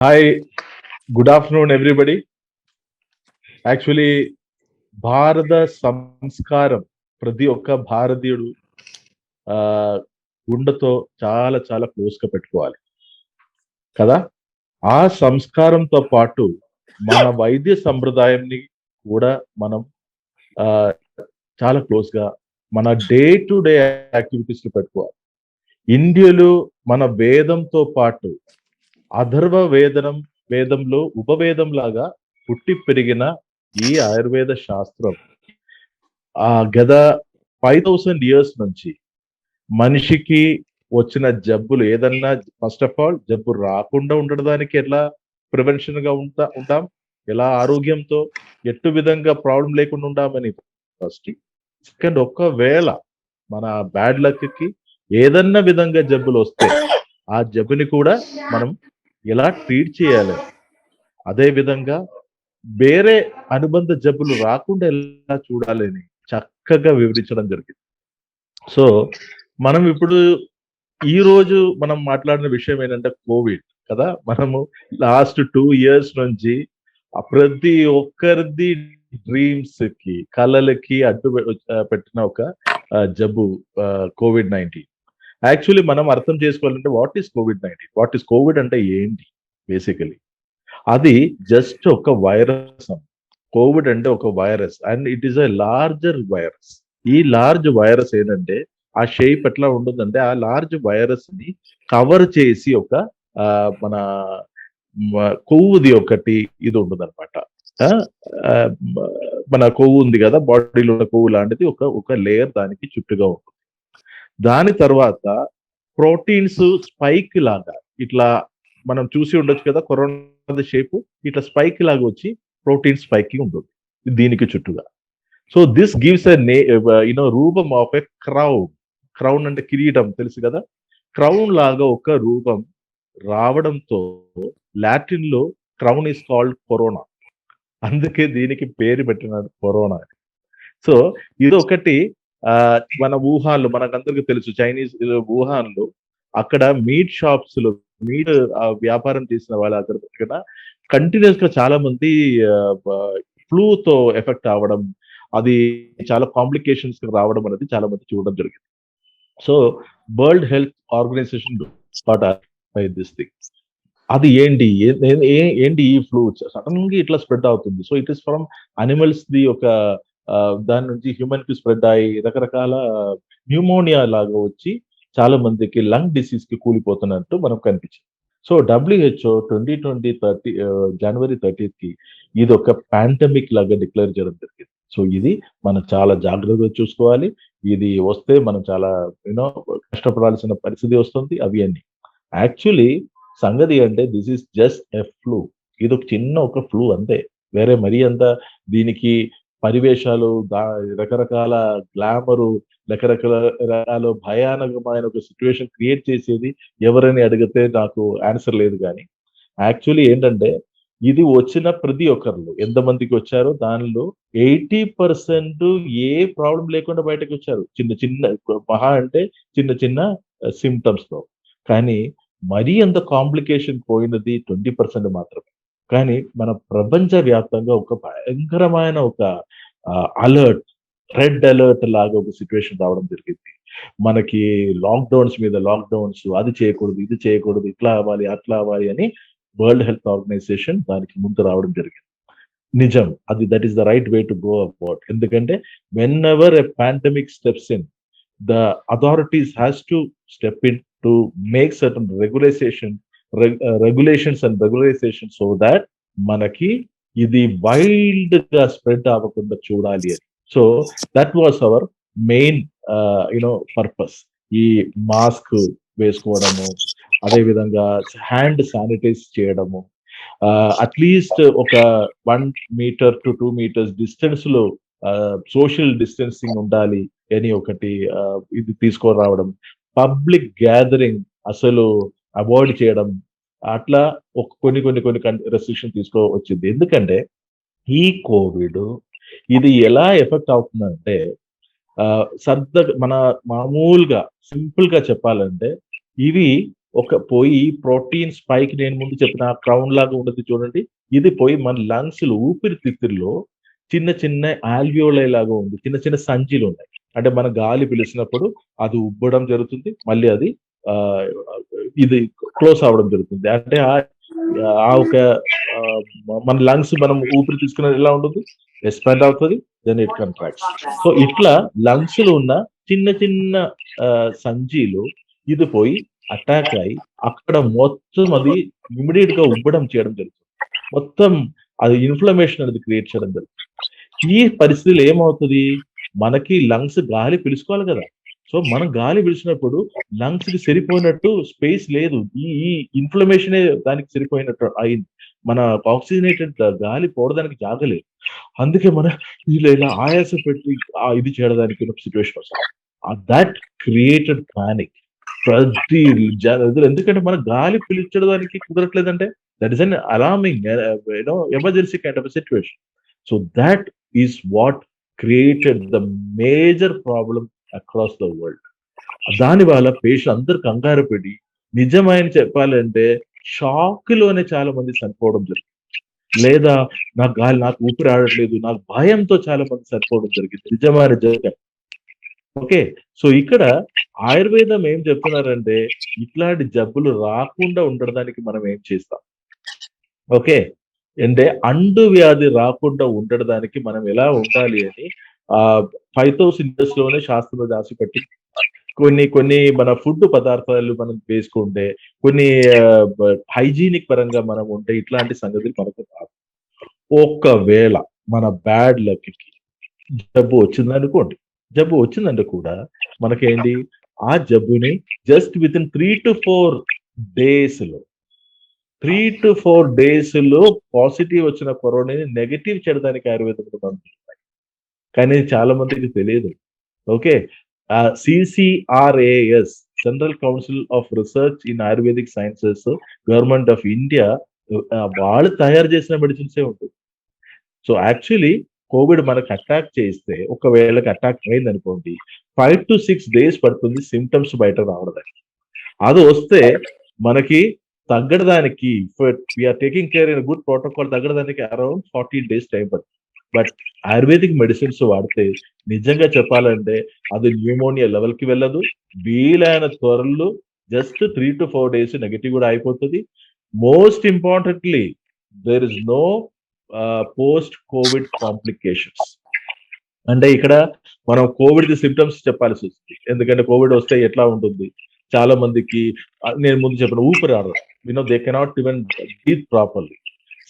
Hi, good afternoon everybody. Actually భారత సంస్కారం ప్రతి ఒక్క భారతీయుడు ఆ, గుండెతో చాలా చాలా క్లోజ్గా పెట్టుకోవాలి కదా. ఆ సంస్కారంతో పాటు మన వైద్య సంప్రదాయంని కూడా మనం ఆ, చాలా క్లోజ్గా మన డే టు డే యాక్టివిటీస్ లో పెట్టుకోవాలి. ఇండియలో మన వేదంతో పాటు అథర్వ వేదంలో ఉపవేదం లాగా పుట్టి పెరిగిన ఈ ఆయుర్వేద శాస్త్రం గత 5000 ఇయర్స్ నుంచి మనిషికి వచ్చిన జబ్బులు ఏదన్నా, ఫస్ట్ ఆఫ్ ఆల్ జబ్బు రాకుండా ఉండడానికి ఎలా ప్రివెన్షన్ గా ఉంటాం, ఎలా ఆరోగ్యంతో ఎట్టు విధంగా ప్రాబ్లం లేకుండా ఉంటామని ఫస్ట్. సెకండ్, ఒకవేళ మన బ్యాడ్ లక్ కి ఏదన్నా విధంగా జబ్బులు వస్తే ఆ జబ్బుని కూడా మనం ఎలా ట్రీట్ చేయాలి, అదే విధంగా వేరే అనుబంధ జబ్బులు రాకుండా ఎలా చూడాలని చక్కగా వివరించడం జరిగింది. సో మనం ఇప్పుడు ఈ రోజు మనం మాట్లాడిన విషయం ఏంటంటే కోవిడ్ కదా. మనము లాస్ట్ 2 ఇయర్స్ నుంచి ప్రతి ఒక్కరిది డ్రీమ్స్ కి కళలకి పెట్టిన ఒక జబ్బు కోవిడ్-19. యాక్చువల్లీ మనం అర్థం చేసుకోవాలంటే what is COVID-19, what is Covid అంటే ఏంటి. బేసికలీ అది జస్ట్ ఒక వైరస్. కోవిడ్ అంటే ఒక virus and it is a larger virus. ఈ లార్జ్ వైరస్ ఏంటంటే ఆ షేప్ ఎట్లా ఉంటుందంటే ఆ లార్జ్ వైరస్ ని కవర్ చేసి ఒక మన కొవ్వుది ఒకటి ఇది ఉంటుంది అనమాట. మన కొవ్వు ఉంది కదా, బాడీలో ఉన్న కొవ్వు లాంటిది ఒక ఒక లేయర్ దానికి చుట్టుగా ఉంటుంది. దాని తర్వాత ప్రోటీన్స్ స్పైక్ లాగా ఇట్లా మనం చూసి ఉండొచ్చు కదా, కరోనా షేప్ ఇట్లా స్పైక్ లాగా వచ్చి ప్రోటీన్ స్పైకింగ్ ఉంటుంది దీనికి చుట్టుగా. సో దిస్ గివ్స్ రూపం ఆఫ్ ఎ క్రౌన్. క్రౌన్ అంటే కిరీటం తెలుసు కదా. క్రౌన్ లాగా ఒక రూపం రావడంతో లాటిన్ లో క్రౌన్ ఇస్ కాల్డ్ కరోనా. అందుకే దీనికి పేరు పెట్టినాడు కరోనా. సో ఇది ఒకటి. మన వుహాన్లో మనకందరికి తెలుసు, చైనీస్ వుహాన్లో అక్కడ మీట్ షాప్స్ లో మీట్ వ్యాపారం చేసిన వాళ్ళు అక్కడ కంటిన్యూస్ గా చాలా మంది ఫ్లూతో ఎఫెక్ట్ అవ్వడం, అది చాలా కాంప్లికేషన్స్ రావడం అనేది చాలా మంది చూడడం జరిగింది. So world health organization by this thing. అది ఏంటి ఏంటి ఈ ఫ్లూ సడన్ గా ఇట్లా స్ప్రెడ్ అవుతుంది. So it is from animals the ఒక దాని నుంచి హ్యూమన్ కి స్ప్రెడ్ అయ్యి రకరకాల న్యూమోనియా లాగా వచ్చి చాలా మందికి లంగ్ డిసీజ్ కి కూలిపోతున్నట్టు మనకు కనిపించింది. సో WHO 2020 జనవరి 30 కి ఇది ఒక పాండమిక్ లాగా డిక్లేర్ చేయడం జరిగింది. సో ఇది మనం చాలా జాగ్రత్తగా చూసుకోవాలి. ఇది వస్తే మనం చాలా యూనో కష్టపడాల్సిన పరిస్థితి వస్తుంది. అవి అన్ని యాక్చువల్లీ సంగతి అంటే this is just a flu. ఇది ఒక చిన్న ఒక ఫ్లూ అంతే. వేరే మరీ అంత దీనికి పరివేశాలు రకరకాల గ్లామరు రకరకాల భయానకమైన ఒక సిచ్యువేషన్ క్రియేట్ చేసేది ఎవరని అడిగితే నాకు ఆన్సర్ లేదు. కానీ యాక్చువల్లీ ఏంటంటే ఇది వచ్చిన ప్రతి ఒక్కరు ఎంతమందికి వచ్చారో దానిలో 80% ఏ ప్రాబ్లం లేకుండా బయటకు వచ్చారు. చిన్న చిన్న మహా అంటే చిన్న చిన్న సిమ్టమ్స్ తో. కానీ మరీ అంత కాంప్లికేషన్ పోయినది 20% మాత్రమే. కానీ మన ప్రపంచ వ్యాప్తంగా ఒక భయంకరమైన ఒక అలర్ట్, రెడ్ అలర్ట్ లాగా ఒక సిచ్యువేషన్ రావడం జరిగింది. మనకి లాక్డౌన్స్ మీద లాక్డౌన్స్, అది చేయకూడదు ఇది చేయకూడదు, ఇట్లా అవ్వాలి అట్లా అవ్వాలి అని వరల్డ్ హెల్త్ ఆర్గనైజేషన్ దానికి ముందు రావడం జరిగింది. నిజం, అది that is the right way to go about. ఎందుకంటే whenever a pandemic steps in, the authorities has to step in to make certain regulations and regulations so that మనకి ఇది wild గా స్ప్రెడ్ అవ్వకుండా చూడాలి అని. So that was our main purpose. ఈ mask వేసుకోవడము, అదే విధంగా హ్యాండ్ శానిటైజ్ చేయడము, అట్లీస్ట్ ఒక 1 మీటర్ to 2 మీటర్స్ డిస్టెన్స్ లో సోషల్ డిస్టెన్సింగ్ ఉండాలి అని ఒకటి ఇది తీసుకొని రావడం, పబ్లిక్ గ్యాదరింగ్ అసలు అవాయిడ్ చేయడం, అట్లా ఒక కొన్ని కొన్ని కొన్ని రెస్ట్రిక్షన్ వచ్చింది. ఎందుకంటే ఈ కోవిడ్ ఇది ఎలా ఎఫెక్ట్ అవుతుందంటే మన మామూలుగా సింపుల్ గా చెప్పాలంటే ఇవి పోయి ప్రోటీన్ స్పైక్, నేను ముందు చెప్పిన క్రౌన్ లాగా ఉండదు చూడండి, ఇది పోయి మన లంగ్స్ లో ఊపిరితిత్తుల్లో చిన్న చిన్న ఆల్వియోలై లాగా ఉంది, చిన్న చిన్న సంచిలు ఉన్నాయి. అంటే మన గాలి పిలిచినప్పుడు అది ఉబ్బడం జరుగుతుంది, మళ్ళీ అది ఆ ఇది క్లోజ్ అవ్వడం జరుగుతుంది. అంటే ఆ ఒక మన లంగ్స్ మనం ఊపిరి తీసుకున్నది ఎలా ఉంటుంది, ఎక్స్పాండ్ అవుతుంది, దెన్ ఇట్ కంట్రాక్ట్స్. సో ఇట్లా లంగ్స్ లో ఉన్న చిన్న చిన్న సంజీలు ఇది పోయి అటాక్ అయి అక్కడ మొత్తం అది ఇమీడియట్ గా ఉబ్బడం చేయడం జరుగుతుంది, మొత్తం అది ఇన్ఫ్లమేషన్ అనేది క్రియేట్ చేయడం జరుగుతుంది. ఈ పరిస్థితులు ఏమవుతుంది, మనకి లంగ్స్ గాలి పిలుచుకోవాలి కదా. సో మనం గాలి పిలిచినప్పుడు లంగ్స్ కి సరిపోయినట్టు స్పేస్ లేదు, ఈ ఇన్ఫ్లమేషనే దానికి సరిపోయినట్టు అయింది. మన ఆక్సిజనేటెడ్ గాలి పోవడానికి జాగలేదు. అందుకే మన ఇలా ఆయాస పెట్టి ఇది చేయడానికి సిచ్యువేషన్ వస్తుంది. దట్ క్రియేటెడ్ పానిక్ ప్రతి ఎందుకంటే మన గాలి పిలిచడానికి కుదరట్లేదంటే that is an alarming emergency kind of situation. So that is what created the major problem across the world. దాని వల్ల పేషెంట్ అందరు కంగారు పెట్టి, నిజమైన చెప్పాలంటే షాక్ లోనే చాలా మంది చనిపోవడం జరిగింది, లేదా నాకు ఊపిరి ఆడట్లేదు, నాకు భయంతో చాలా మంది చనిపోవడం జరిగింది, నిజమైన జరిగాయి. ఓకే, సో ఇక్కడ ఆయుర్వేదం ఏం చెప్తున్నారంటే ఇట్లాంటి జబ్బులు రాకుండా ఉండడానికి మనం ఏం చేస్తాం. ఓకే, అంటే అండు వ్యాధి రాకుండా ఉండడానికి మనం ఎలా ఉండాలి అని 5000 years లోనే శాస్త్రంలో దాచిపెట్టి కొన్ని మన ఫుడ్ పదార్థాలు మనం వేసుకుంటే, కొన్ని హైజీనిక్ పరంగా మనం ఉంటే ఇట్లాంటి సంగతులు మనకు రాదు. ఒకవేళ మన బ్యాడ్ లక్ కి జబ్బు వచ్చిందంటే కూడా మనకేంటి, ఆ జబ్బుని just with in 3 to 4 days లో 3 to 4 days లో పాజిటివ్ వచ్చిన కరోనాని నెగటివ్ చేయడానికి ఆయుర్వేదం, కానీ చాలా మందికి తెలియదు. Okay, CCRAS, central council of research in ayurvedic sciences, government of India, వాళ్ళు తయారు చేసిన మెడిసిన్సే ఉంటుంది. సో యాక్చువల్లీ కోవిడ్ మనకు అటాక్ చేస్తే, ఒకవేళ అటాక్ అయింది అనుకోండి, 5 to 6 days పడుతుంది సిమ్టమ్స్ బయట రావడానికి. అది వస్తే మనకి తగ్గడానికి, we're taking care in good protocol, తగ్గడానికి అరౌండ్ 14 days టైం పడుతుంది. బట్ ఆయుర్వేదిక్ మెడిసిన్స్ వాడితే నిజంగా చెప్పాలంటే అది న్యూమోనియా లెవెల్ కి వెళ్ళదు, వీలైన త్వరలో జస్ట్ 3 to 4 days నెగటివ్ కూడా అయిపోతుంది. Most importantly there is no post Covid complications. అంటే ఇక్కడ మనం కోవిడ్ సిమ్టమ్స్ చెప్పాల్సి వస్తుంది, ఎందుకంటే కోవిడ్ వస్తే ఎట్లా ఉంటుంది, చాలా మందికి నేను ముందు చెప్పిన ఊపిరి ఆడదు, they cannot even breathe properly.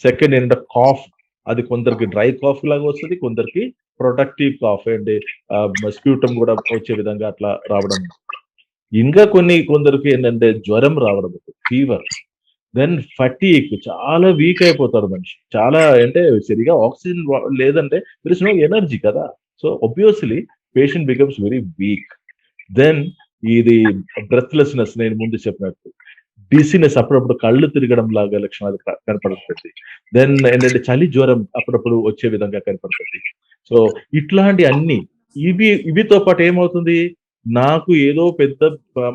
Second ఏంటంటే కాఫ్, అది కొందరికి డ్రై కాఫ్ లాగా వస్తుంది, కొందరికి ప్రొడక్టివ్ కాఫ్ అంటే స్ప్యూటమ్ కూడా వచ్చే విధంగా అట్లా రావడం. ఇంకా కొందరికి ఏంటంటే జ్వరం రావడం, ఫీవర్, దెన్ ఫటీక్, చాలా వీక్ అయిపోతారు మనిషి, చాలా అంటే సరిగా ఆక్సిజన్ లేదంటే దర్ ఇస్ నో ఎనర్జీ కదా. So obviously patient becomes very weak. Then ఇది బ్రెత్లెస్నెస్, నేను ముందు చెప్పినట్టు డిసీనెస్, అప్పుడప్పుడు కళ్ళు తిరగడం లాగా లక్షణాలు కనపడుతుంది. దెన్ ఏంటంటే చలి జ్వరం అప్పుడప్పుడు వచ్చే విధంగా కనపడుతుంది. సో ఇట్లాంటి అన్ని ఇవితో పాటు ఏమవుతుంది, నాకు ఏదో పెద్ద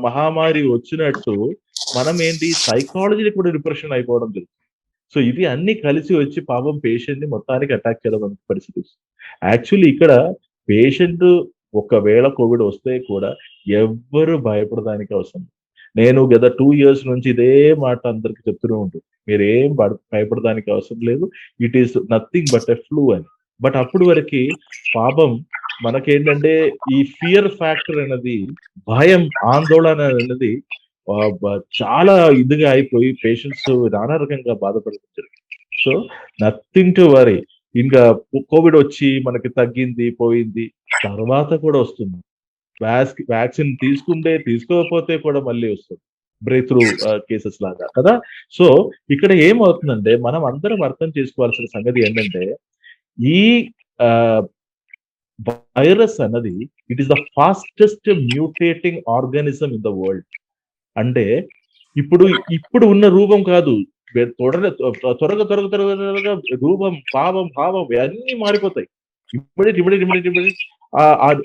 మహమ్మారి వచ్చినట్టు మనం ఏంటి సైకాలజీలో కూడా డిప్రెషన్ అయిపోవడం జరుగుతుంది. సో ఇవి అన్ని కలిసి వచ్చి పాపం పేషెంట్ ని మొత్తానికి అటాక్ చేయడం పరిస్థితి. యాక్చువల్లీ ఇక్కడ పేషెంట్ ఒకవేళ కోవిడ్ వస్తే కూడా ఎవ్వరు భయపడడానికి అవసరం. నేను గత 2 years నుంచి ఇదే మాట అందరికి చెప్తూనే ఉంటుంది, మీరేం భయపడడానికి అవసరం లేదు, it is nothing but a flu అని. బట్ అప్పుడు వరకు పాపం మనకేంటంటే ఈ ఫియర్ ఫ్యాక్టర్ అనేది, భయం, ఆందోళన అనేది చాలా ఇదిగా అయిపోయి పేషెంట్స్ నానా రకంగా బాధపడుతుంది. So nothing to worry. ఇంకా కోవిడ్ వచ్చి మనకి తగ్గింది, పోయింది, తర్వాత కూడా వస్తుంది. వ్యాక్సిన్ తీసుకుంటే తీసుకోకపోతే కూడా మళ్ళీ వస్తుంది, బ్రేక్ త్రూ కేసెస్ లాగా కదా. సో ఇక్కడ ఏమవుతుందంటే మనం అందరం అర్థం చేసుకోవాల్సిన సంగతి ఏంటంటే, ఈ వైరస్ అన్నది it is the fastest mutating organism in the world. అంటే ఇప్పుడు ఉన్న రూపం కాదు, త్వరగా రూపం, భావం అన్ని మారిపోతాయి. ఇమ్మీడియట్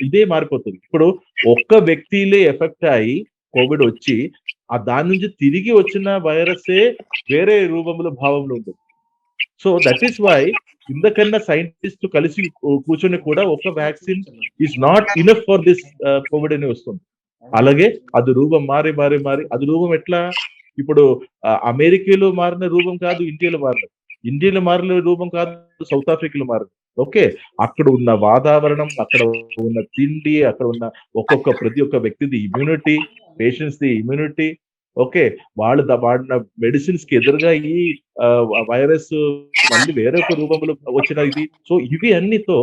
ఇదే మారిపోతుంది. ఇప్పుడు ఒక్క వ్యక్తిలే ఎఫెక్ట్ అయ్యి కోవిడ్ వచ్చి దాని నుంచి తిరిగి వచ్చిన వైరసే వేరే రూపంలో భావంలో ఉంటుంది. సో దట్ ఈస్ వై ఇంతకన్నా సైంటిస్ట్ కలిసి కూర్చొని కూడా ఒక vaccine is not enough for this Covid అని వస్తుంది. అలాగే అది రూపం మారి మారి మారి అది రూపం ఎట్లా ఇప్పుడు అమెరికాలో మారిన రూపం కాదు ఇండియాలో మారిన రూపం కాదు సౌత్ ఆఫ్రికాలో మారింది. ఓకే, అక్కడ ఉన్న వాతావరణం, అక్కడ ఉన్న తిండి, అక్కడ ఉన్న ప్రతి ఒక్క వ్యక్తిది ఇమ్యూనిటీ, పేషెంట్స్ ది ఇమ్యూనిటీ, ఓకే, వాళ్ళు వాడిన మెడిసిన్స్ కి ఎదురుగా ఈ వైరస్ మళ్ళీ వేరొక రూపంలో వచ్చిన ఇది. సో ఇవి అన్నితో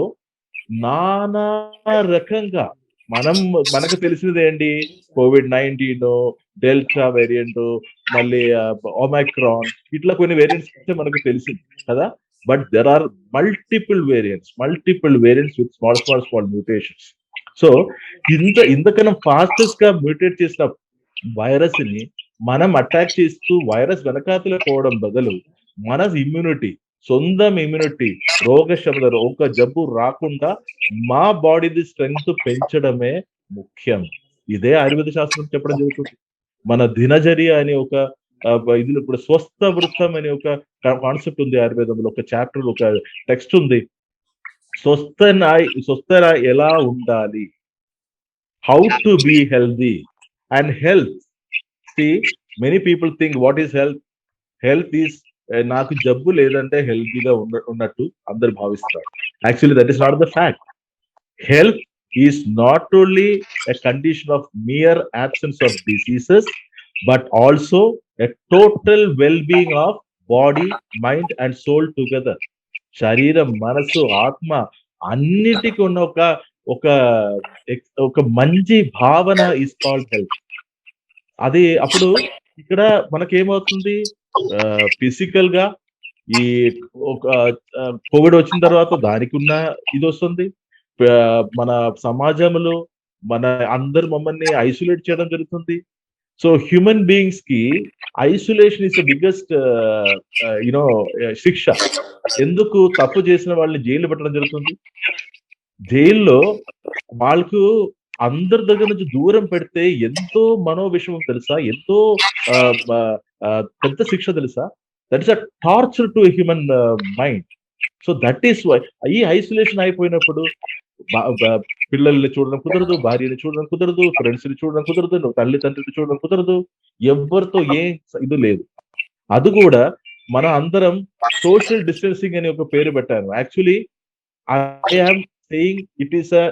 నానా రకంగా మనకు తెలిసినది ఏంటి, COVID-19, డెల్టా వేరియంట్, మళ్ళీ ఒమైక్రాన్, ఇట్లా కొన్ని వేరియంట్స్ మనకు తెలిసింది కదా. But there are multiple variants with small mutations. So ఇంతకన్నా ఫాస్టెస్ట్ గా మ్యూటేట్ చేసిన వైరస్ ని మనం అటాక్ చేస్తూ వైరస్ వెనకాతల పోవడం బదులు మన సొంతం ఇమ్యూనిటీ, ఒక జబ్బు రాకుండా మా బాడీది స్ట్రెంగ్త్ పెంచడమే ముఖ్యం. ఇదే ఆయుర్వేద శాస్త్రం చెప్పడం జరుగుతుంది. మన దినచర్య అనే ఒక ఇది ఇప్పుడు స్వస్థ వృత్తం అనే ఒక కాన్సెప్ట్ ఉంది ఆయుర్వేదంలో. ఒక చాప్టర్, ఒక టెక్స్ట్ ఉంది. స్వస్థ ఎలా ఉండాలి, how to be healthy and health. Many people think what is health. Health is నాకు జబ్బు లేదంటే హెల్తీగా ఉన్నట్టు అందరు భావిస్తారు. Actually that is not the fact. Health is not only a condition of mere absence of diseases, but also a total well-being of body, mind and soul together. శరీరం, మనసు, ఆత్మ అన్నిటికీ ఉన్న ఒక మంచి భావన ఈస్ కాల్డ్ హెల్త్. అది అప్పుడు ఇక్కడ మనకేమవుతుంది, ఫిజికల్ గా ఈ కోవిడ్ వచ్చిన తర్వాత దానికి ఉన్న ఇది వస్తుంది. మన సమాజంలో అందరు మమ్మల్ని ఐసోలేట్ చేయడం జరుగుతుంది. సో హ్యూమన్ బీయింగ్స్ కి ఐసోలేషన్ ఇస్ ద బిగ్గెస్ట్ శిక్ష. ఎందుకు తప్పు చేసిన వాళ్ళని జైలు పెట్టడం జరుగుతుంది. జైల్లో వాళ్ళకు అందరి దగ్గర నుంచి దూరం పెడితే ఎంతో మనోవిషమం తెలుసా, ఎంతో పెద్ద శిక్ష తెలుసా. That is a torture to human mind. So that is why ఈ ఐసోలేషన్ అయిపోయినప్పుడు పిల్లల్ని చూడడం కుదరదు, భార్యని చూడడం కుదరదు, ఫ్రెండ్స్ ని చూడడం కుదరదు, తల్లిదండ్రులు చూడడం కుదరదు, ఎవరితో ఏం ఇది లేదు. అది కూడా మన అందరం సోషల్ డిస్టెన్సింగ్ అని ఒక పేరు పెట్టాను. Actually I am saying it is a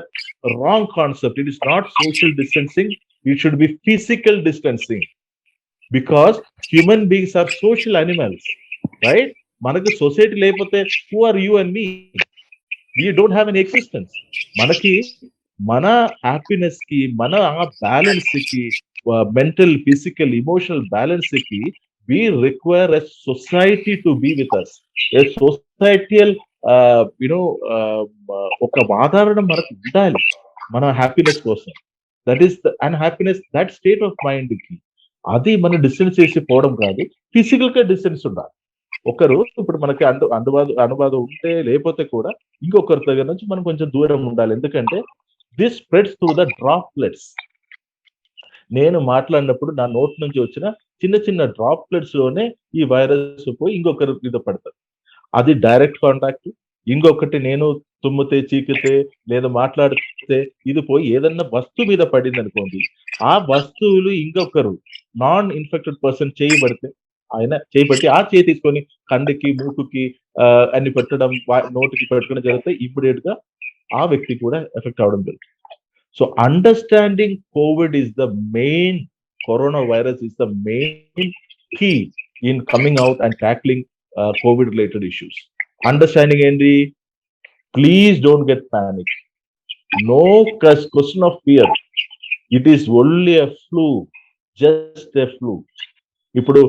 wrong concept. It is not social distancing. It should be physical distancing, because human beings are social animals, right? మనకి సొసైటీ లేకపోతే who are you and me? We don't have any existence. మనకి మన happiness కి, మన balance కి, mental, physical, emotional balance కి we require a society to be with us. A societal ఒక వాతావరణం మనకు ఉండాలి మన హ్యాపీనెస్ కోసం. That is and happiness, that state of mind కి అది మనం డిస్టెన్స్ చేసి పోవడం కాదు, ఫిజికల్ గా డిస్టెన్స్ ఉండాలి. ఒకరు ఇప్పుడు మనకి అనువాదం ఉంటే లేకపోతే కూడా ఇంకొకరి దగ్గర నుంచి మనం కొంచెం దూరం ఉండాలి. ఎందుకంటే this spreads through the droplets. నేను మాట్లాడినప్పుడు నా నోట్ నుంచి వచ్చిన చిన్న చిన్న డ్రాప్లెట్స్ లోనే ఈ వైరస్ పోయి ఇంకొకరు మీద పడతారు. అది డైరెక్ట్ కాంటాక్ట్. ఇంకొకటి నేను తుమ్మితే, చీకితే లేదా మాట్లాడితే ఇది పోయి ఏదన్నా వస్తువు మీద పడింది అనుకోండి, ఆ వస్తువులు ఇంకొకరు నాన్ ఇన్ఫెక్టెడ్ పర్సన్ చేయబడితే ఆయన చేయబట్టి ఆ చేయి తీసుకొని కండికి, మూకుకి అన్ని పెట్టడం, నోటికి పెట్టడం జరిగితే ఇమ్మీడియట్ గా ఆ వ్యక్తి కూడా ఎఫెక్ట్ అవడం జరుగుతుంది. So understanding COVID is the main, corona virus is the main key in coming out and tackling COVID related issues. Understanding ఏంటి, please don't get panic. No question of fear. It is only a flu, just a flu. ఇప్పుడు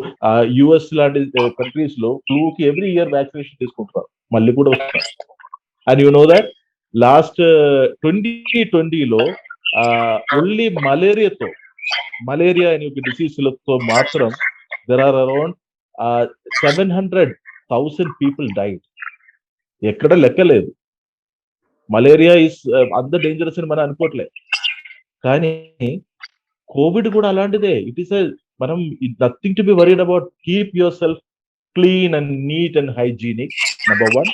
US లాంటి countries లో flu కి every year vaccination తీసుకుంటారు, మళ్ళీ కూడా వస్తారు. And you know that last 2020లో ఓన్లీ మలేరియా అనే ఒక డిసీజ్ లతో మాత్రం there are around 700,000 people died. ఎక్కడ లెక్కలేదు. మలేరియా ఇస్ అంత డేంజరస్ అని మనం అనుకోవట్లేదు. కానీ కోవిడ్ కూడా అలాంటిదే. ఇట్ ఈస్ మనం nothing to be worried about. Keep yourself clean and neat and hygienic. Number 1.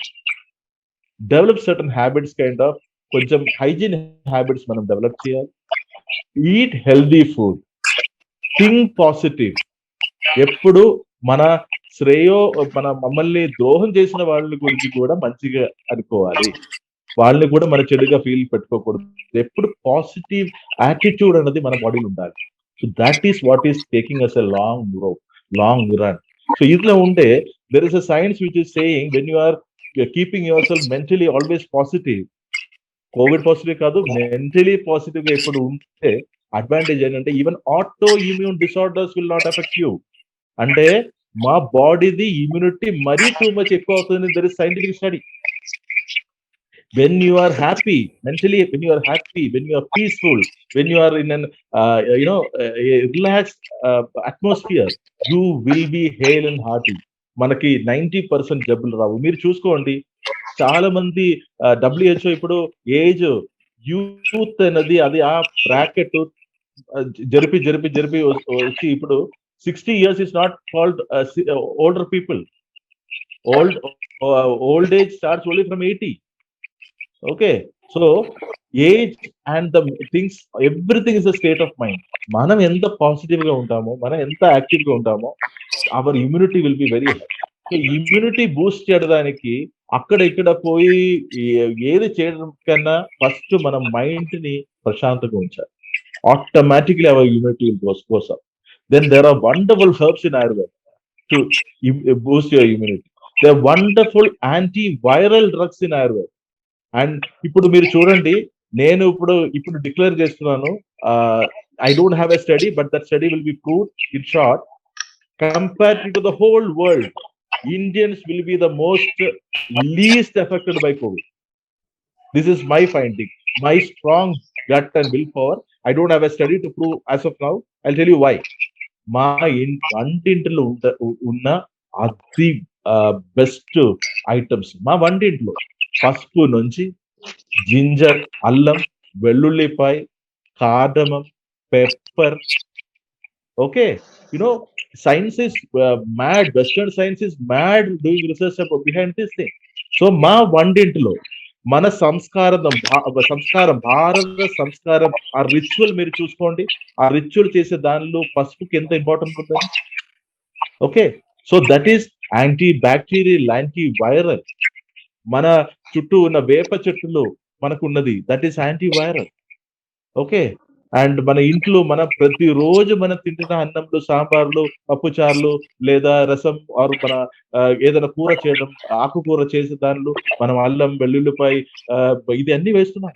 Develop certain habits, kind of కొంచెం హైజీన్ హ్యాబిట్స్ మనం డెవలప్ చేయాలి. Eat healthy food. Think positive. ఎప్పుడు మన మమ్మల్ని ద్రోహం చేసిన వాళ్ళ గురించి కూడా మంచిగా అనుకోవాలి. వాళ్ళని కూడా మన చెడుగా ఫీల్ పెట్టుకోకూడదు. ఎప్పుడు పాజిటివ్ యాటిట్యూడ్ అనేది మన బాడీలో ఉండాలి. So that is what is taking us a long run. So ఇట్లా ఉంటే there is a science which is saying when you are keeping yourself mentally always positive, COVID positive కాదు, mentally positive గా ఎప్పుడు ఉంటే advantage ఏంటంటే even auto immune disorders will not effect you. అంటే మా బాడీది ఇమ్యూనిటీ మరీ టూ మచ్ ఎక్కువ అవుతుంది. There is scientific study. When you are happy mentally, when you are happy, when you are peaceful, when you are in an a relaxed atmosphere, you will be hale and hearty. మనకి 90% జబ్బులు రావు. మీరు చూసుకోండి, చాలా మంది WHO ఇప్పుడు age youth అనేది అది ఆ బ్రాకెట్ జరిపి వచ్చి ఇప్పుడు 60 years is not called older people. Old age starts only from 80. Okay, so age and the things, everything is a state of mind. మనం ఎంత పాజిటివ్ గా ఉంటామో, మనం ఎంత యాక్టివ్ గా ఉంటామో, our immunity will be very high. So immunity boost చేయడానికి అక్కడ ఇక్కడ పోయి ఏది చేయడం కన్నా ఫస్ట్ మన మైండ్ ని ప్రశాంతంగా ఉంచాలి. Automatically our immunity goes up. Then there are wonderful herbs in Ayurveda to boost your immunity. There are wonderful antiviral drugs in Ayurveda. And ఇప్పుడు మీరు చూడండి, నేను ఇప్పుడు డిక్లేర్ చేస్తున్నాను, I don't have a study, but that study will be proved in short. Compared to the whole world, Indians will be the most least affected by COVID. This is my finding, my strong gut and willpower. I don't have a study to prove as of now. I'll tell you why. మా వంటింట్లో ఉన్న అతి best items మా వంటింట్లో పసుపు నుంచి ginger, అల్లం, వెల్లుల్లిపాయ, cardamom, pepper. Okay, science is mad, western science is mad doing research behind this thing. So మా వంటింట్లో మన సంస్కారం, భారత సంస్కారం, ఆ రిచువల్ మీరు చూసుకోండి. ఆ రిచువల్ చేసే దానిలో పసుపుకి ఎంత ఇంపార్టెంట్ ఉంటుంది. Okay, so that is anti bacterial, anti viral. మన చుట్టూ ఉన్న వేప చెట్టులో మనకు ఉన్నది, that is anti viral. Okay, and మన ఇంట్లో మన ప్రతిరోజు మనం తింటున్న అన్నంలో, సాంబార్లు, పప్పుచారులు లేదా రసం, ఆరు మన ఏదైనా కూర చేయడం, ఆకుకూర చేసే దానిలో మనం అల్లం, వెల్లుల్లిపాయ ఇది అన్ని వేస్తున్నాం.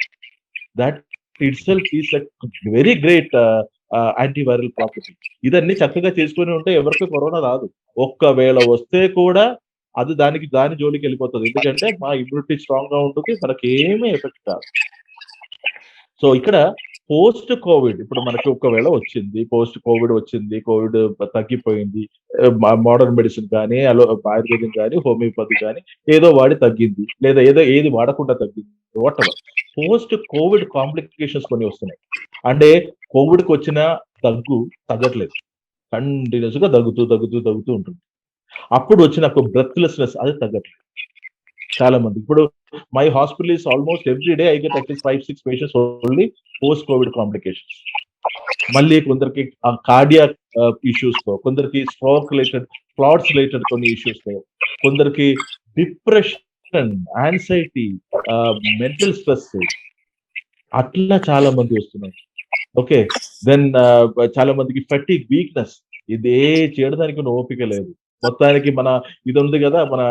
That it self is very great antiviral property. ఇదన్నీ చక్కగా చేసుకొని ఉంటే ఎవరికి కరోనా రాదు. ఒక్కవేళ వస్తే కూడా అది దాని జోలికి వెళ్ళిపోతుంది. ఎందుకంటే మా ఇమ్యూనిటీ స్ట్రాంగ్ గా ఉంటుంది, మనకి ఏమీ ఎఫెక్ట్ కాదు. సో ఇక్కడ పోస్ట్ కోవిడ్, ఇప్పుడు మనకి ఒకవేళ వచ్చింది, పోస్ట్ కోవిడ్ వచ్చింది, కోవిడ్ తగ్గిపోయింది, మోడర్న్ మెడిసిన్ కానీ, ఆయుర్వేదం కానీ, హోమియోపతి కానీ ఏదో వాడి తగ్గింది, లేదా ఏది వాడకుండా తగ్గింది, what ever. Post Covid complications కొన్ని వస్తున్నాయి. అంటే కోవిడ్కి వచ్చిన తగ్గట్లేదు, కంటిన్యూస్ గా దగ్గుతూ ఉంటుంది. అప్పుడు వచ్చిన బ్రెత్లెస్నెస్ అది తగ్గట్లేదు చాలా మంది. ఇప్పుడు my hospital is almost every day I get at least 5-6 patients only post Covid complications. మళ్ళీ కొందరికి కార్డియాక్ ఇష్యూస్ తో, కొందరికి స్ట్రోక్ రిలేటెడ్, క్లాట్స్ రిలేటెడ్ కొన్ని ఇష్యూస్ తో, కొందరికి డిప్రెషన్, యాంగ్జైటీ, మెంటల్ స్ట్రెస్, అట్లా చాలా మంది వస్తున్నారు. ఓకే, దెన్ చాలా మందికి ఫటిగ్, వీక్నెస్, ఇదే చేయడానికి ఓపిక లేదు. మొత్తానికి మన ఇది ఉంది కదా, మన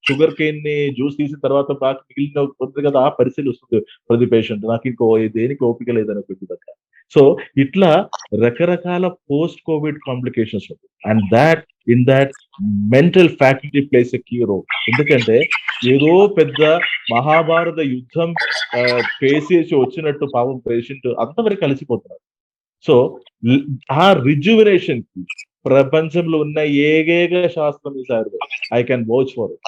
షుగర్ కేన్ ని జ్యూస్ తీసిన తర్వాత బాగా మిగిలిన ఉంది కదా, ఆ పరిస్థితి వస్తుంది ప్రతి పేషెంట్. నాకు ఇంకో దేనికి ఓపిక లేదని విధంగా. సో ఇట్లా రకరకాల పోస్ట్ కోవిడ్ కాంప్లికేషన్స్ ఉంటాయి. And in that mental faculty plays a key role. ఎందుకంటే ఏదో పెద్ద మహాభారత యుద్ధం ఫేస్ చేసి వచ్చినట్టు పాపం పేషెంట్ అంతవరకు కలిసిపోతున్నారు. సో ఆ రిజ్యువినేషన్ కి ప్రపంచంలో ఉన్న ఏకైక శాస్త్రం ఈ ఆయుర్వేదం. I can vouch for it.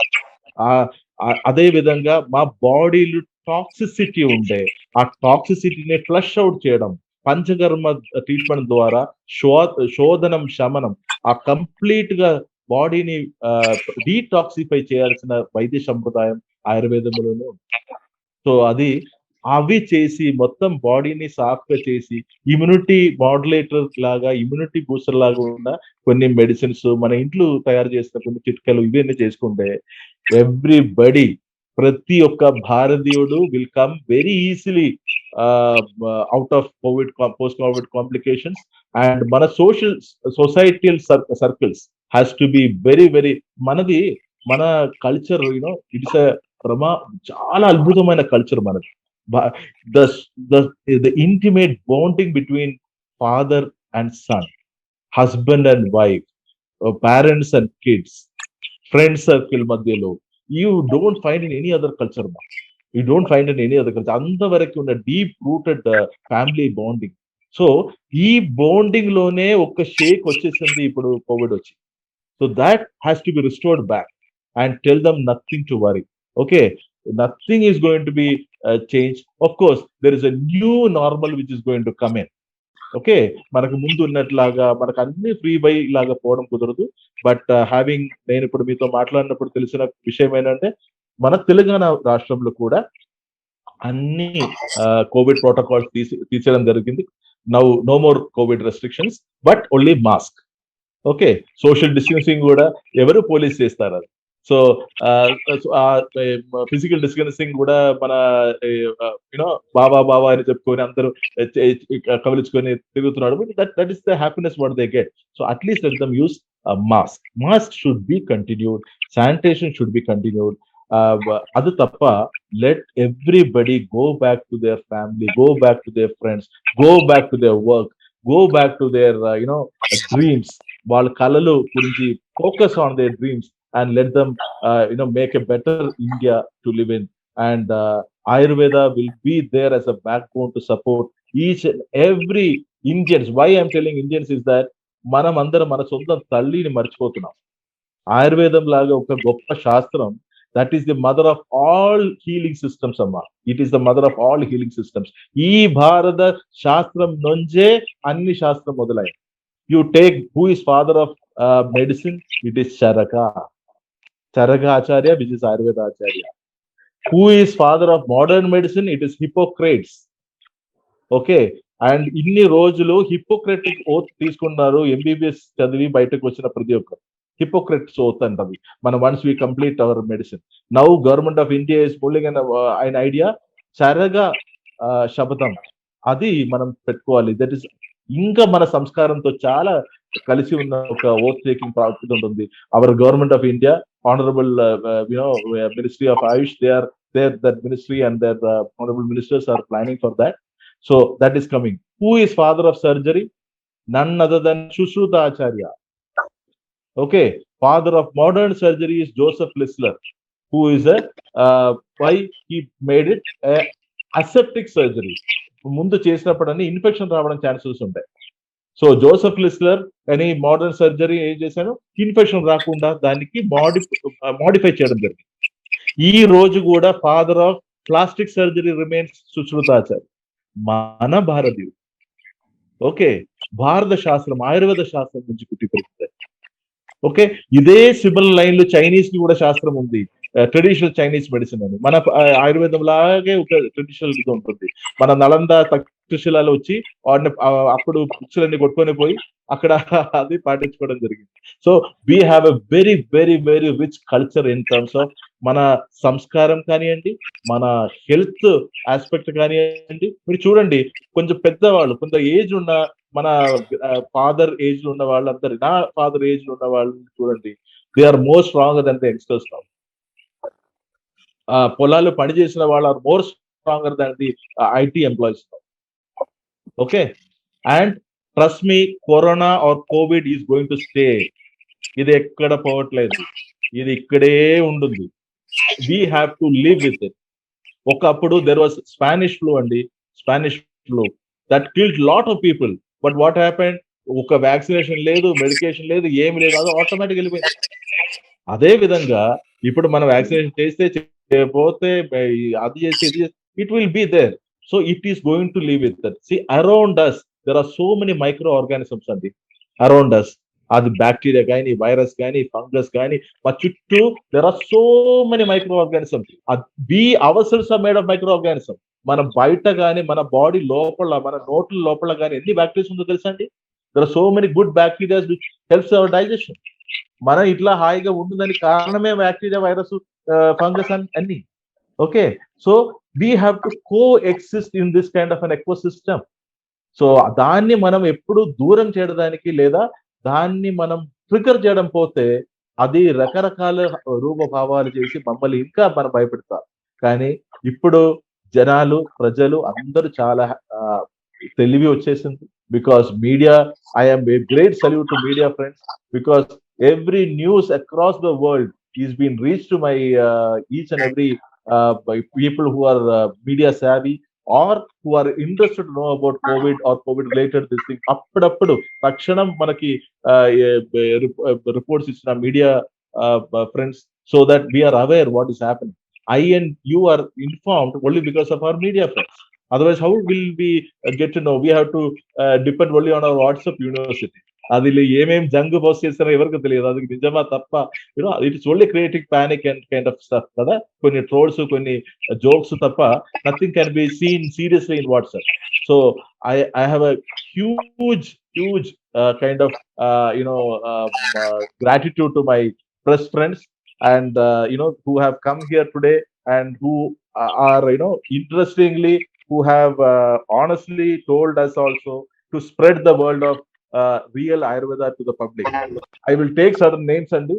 అదే విధంగా మా బాడీలో టాక్సిసిటీ ఉంటే ఆ టాక్సిసిటీని ఫ్లష్ అవుట్ చేయడం, పంచకర్మ ట్రీట్మెంట్ ద్వారా శోధనం శమనం ఆ కంప్లీట్ గా బాడీని డీటాక్సిఫై చేయాల్సిన వైద్య సంప్రదాయం ఆయుర్వేదంలోనే ఉంది. సో అవి చేసి మొత్తం బాడీని సాఫ్ గా చేసి ఇమ్యూనిటీ మాడ్యులేటర్ లాగా ఇమ్యూనిటీ బూస్టర్ లాగా ఉన్న కొన్ని మెడిసిన్స్ మన ఇంట్లో తయారు చేసిన కొన్ని చిట్కాలు ఇవన్నీ చేసుకుంటే ఎవ్రీబడి ప్రతి ఒక్క భారతీయుడు will come very easily out of covid post Covid complications. And మన societal circles has to be very very మన కల్చర్ ఇట్స్ చాలా అద్భుతమైన కల్చర్ మనది. the intimate bonding between father and son, husband and wife, parents and kids, friend circle మధ్యలో you don't find in any other culture. You don't find in any other culture. అంతవరకు ఉన్న deep rooted family bonding. So ఈ bonding లోనే ఒక షేక్ వచ్చేసింది ఇప్పుడు Covid వచ్చి. So that has to B restored back and tell them nothing to worry. Okay, nothing is going to be changed. Of course, there is a new normal which is going to come in. Okay, మనకు ముందు ఉన్నట్లాగా మనకు అన్ని free buy లాగా పోవడం కుదరదు. But నేను ఇప్పుడు మీతో మాట్లాడినప్పుడు తెలిసిన విషయం ఏంటంటే మన తెలంగాణ రాష్ట్రంలో కూడా అన్ని కోవిడ్ ప్రోటోకాల్స్ తీసేయడం జరిగింది. No more COVID restrictions, but only mask. Okay, social distancing కూడా ఎవరు పోలీస్ చేస్తారు అది. సో ఫిజికల్ డిస్టెన్సింగ్ కూడా మన బాబా అని చెప్పుకొని అందరూ కవలించుకొని తిరుగుతున్నాడు. That is the happiness what they get. So at least let them use mask should be continued, sanitation should be continued. అది తప్ప let everybody go back to their family, go back to their friends, go back to their work, go back to their dreams. వాళ్ళ కళలు గురించి focus on their dreams and let them make a better India to live in. And Ayurveda will be there as a backbone to support each and every Indians. Why I'm telling Indians is that మనం అందరం మన సొంత తల్లిని మర్చిపోతున్నాం. ఆయుర్వేదం లాగా ఒక గొప్ప శాస్త్రం, that is the mother of all healing systems అమ్మా. It is the mother of all healing systems. ఈ భారత శాస్త్రం నుంచే అన్ని శాస్త్రం మొదలయ్యాయి. You take who is father of medicine, it is Charaka Acharya, which is Ayurveda Acharya. Who is father of modern medicine? It is Hippocrates. Okay, and ఇన్ని రోజులు Hippocratic oath తీసుకున్నారు ఎంబీబీఎస్ చదివి బయటకు వచ్చిన ప్రతి ఒక్కరు. హిపోక్రటిక్స్ ఓత్ అంటది మనం once we complete hour medicine. Now government of India is pulling an idea, చరగ శపథం, అది మనం పెట్టుకోవాలి. దట్ ఈస్ ఇంకా మన సంస్కారంతో చాలా కలిసి ఉన్న ఒక ఓత్ టేకింగ్ ప్రాక్టీస్ ఉంటుంది. Our government of India, honorable Ministry of Ayush, that ministry and their honorable ministers are planning for that. So that is coming. Who is father of surgery? None other than Shushruta Acharya. Okay, father of modern surgery is Joseph Lister, who is why he made it aseptic surgery. ముందు చేసినప్పుడు infection రావడం chances ఉంటాయి. So Joseph లిస్లర్ అని modern surgery ఏం చేశాను, infection రాకుండా దానికి modify చేయడం జరిగింది. ఈ రోజు కూడా father of plastic surgery remains Sushrutacharya, మన భారతీయుడు. ఓకే, భారత శాస్త్రం ఆయుర్వేద శాస్త్రం నుంచి పుట్టి పెరుగుతాయి. ఓకే, ఇదే సిమిలర్ లైన్లు చైనీస్ కి కూడా శాస్త్రం ఉంది, ట్రెడిషనల్ చైనీస్ మెడిసిన్ అని. మన ఆయుర్వేదం లాగే ఒక ట్రెడిషనల్ ఇది ఉంటుంది. మన నలంద తక్షశిలలో వచ్చి అప్పుడు బుక్స్లన్నీ కొట్టుకొని పోయి అక్కడ అది పాటించుకోవడం జరిగింది. So we have a very very very rich culture in terms of మన సంస్కారం కానివ్వండి, మన హెల్త్ ఆస్పెక్ట్ కానివ్వండి. మీరు చూడండి, కొంచెం పెద్దవాళ్ళు, కొంత ఏజ్ ఉన్న మన ఫాదర్ ఏజ్ లో ఉన్న వాళ్ళందరూ, నా ఫాదర్ ఏజ్ లో ఉన్న వాళ్ళని చూడండి, they are more stronger than the youngsters now. పొలాలు పని చేసిన వాళ్ళు are more stronger than the IT employees. Okay, and trust me, corona or COVID is going to stay. ఇది ఎక్కడ పోవట్లేదు, ఇది ఇక్కడే ఉంటుంది. We have to live with it. ఒకప్పుడు దెర్ వాజ్ స్పానిష్ ఫ్లూ అండి, Spanish flu that killed lot of people. But what happened, ఒక vaccination లేదు, మెడికేషన్ లేదు, ఏమి లేదు, అది ఆటోమేటిక్ వెళ్ళిపోయింది. అదే విధంగా ఇప్పుడు మనం వ్యాక్సినేషన్ చేస్తే పోతే అది చేసి ఇది, it will be there. So it is going to live with that. See, around us, there are so many microorganisms around us. అది బ్యాక్టీరియా కానీ, వైరస్ కానీ, ఫంగస్ కానీ, మా చుట్టూ there are so many microorganisms. We ourselves are made of microorganisms. మన బయట కానీ, మన బాడీ లోపల, మన నోట్ల లోపల కానీ ఎన్ని బ్యాక్టీరియాస్ ఉందో తెలుసా అండి? there are so many good bacteria which helps our digestion. మనం ఇట్లా హాయిగా ఉంటుందని కారణమే బ్యాక్టీరియా, వైరస్, ఫంగస్ అన్ని. Okay, so we have to coexist in this kind of an ecosystem. So దాన్ని మనం ఎప్పుడు దూరం చేయడానికి లేదా దాన్ని మనం ట్రిగర్ చేయడం పోతే అది రకరకాల రూపభావాలు చేసి మమ్మల్ని ఇంకా మనం భయపెడతారు. కానీ ఇప్పుడు ప్రజలు అందరూ చాలా తెలివి వచ్చేసింది. Because media, I am a great salute to media friends, because every news across the world is being reached to my each and every by people who are media savvy or who are interested to know about COVID or COVID related this thing. అప్పుడప్పుడు తక్షణం మనకి reports ఇచ్చిన media friends, so that we are aware what is happening. I and you are informed only because of our media friends. Otherwise, how will we get to know? We have to depend only on our WhatsApp university. అది ఏమేమి Jung post చేస్తారో ఎవరికి తెలియదు. అది నిజమా తప్ప, it is only creating panic and kind of stuff కదా. కొన్ని ట్రోల్స్, కొన్ని జోక్స్ తప్ప nothing can be seen seriously in WhatsApp. So I have a huge kind of gratitude to my press friends, and who have come here today, and who are interestingly, who have honestly told us also to spread the word of real Ayurveda to the public. I will take certain names, and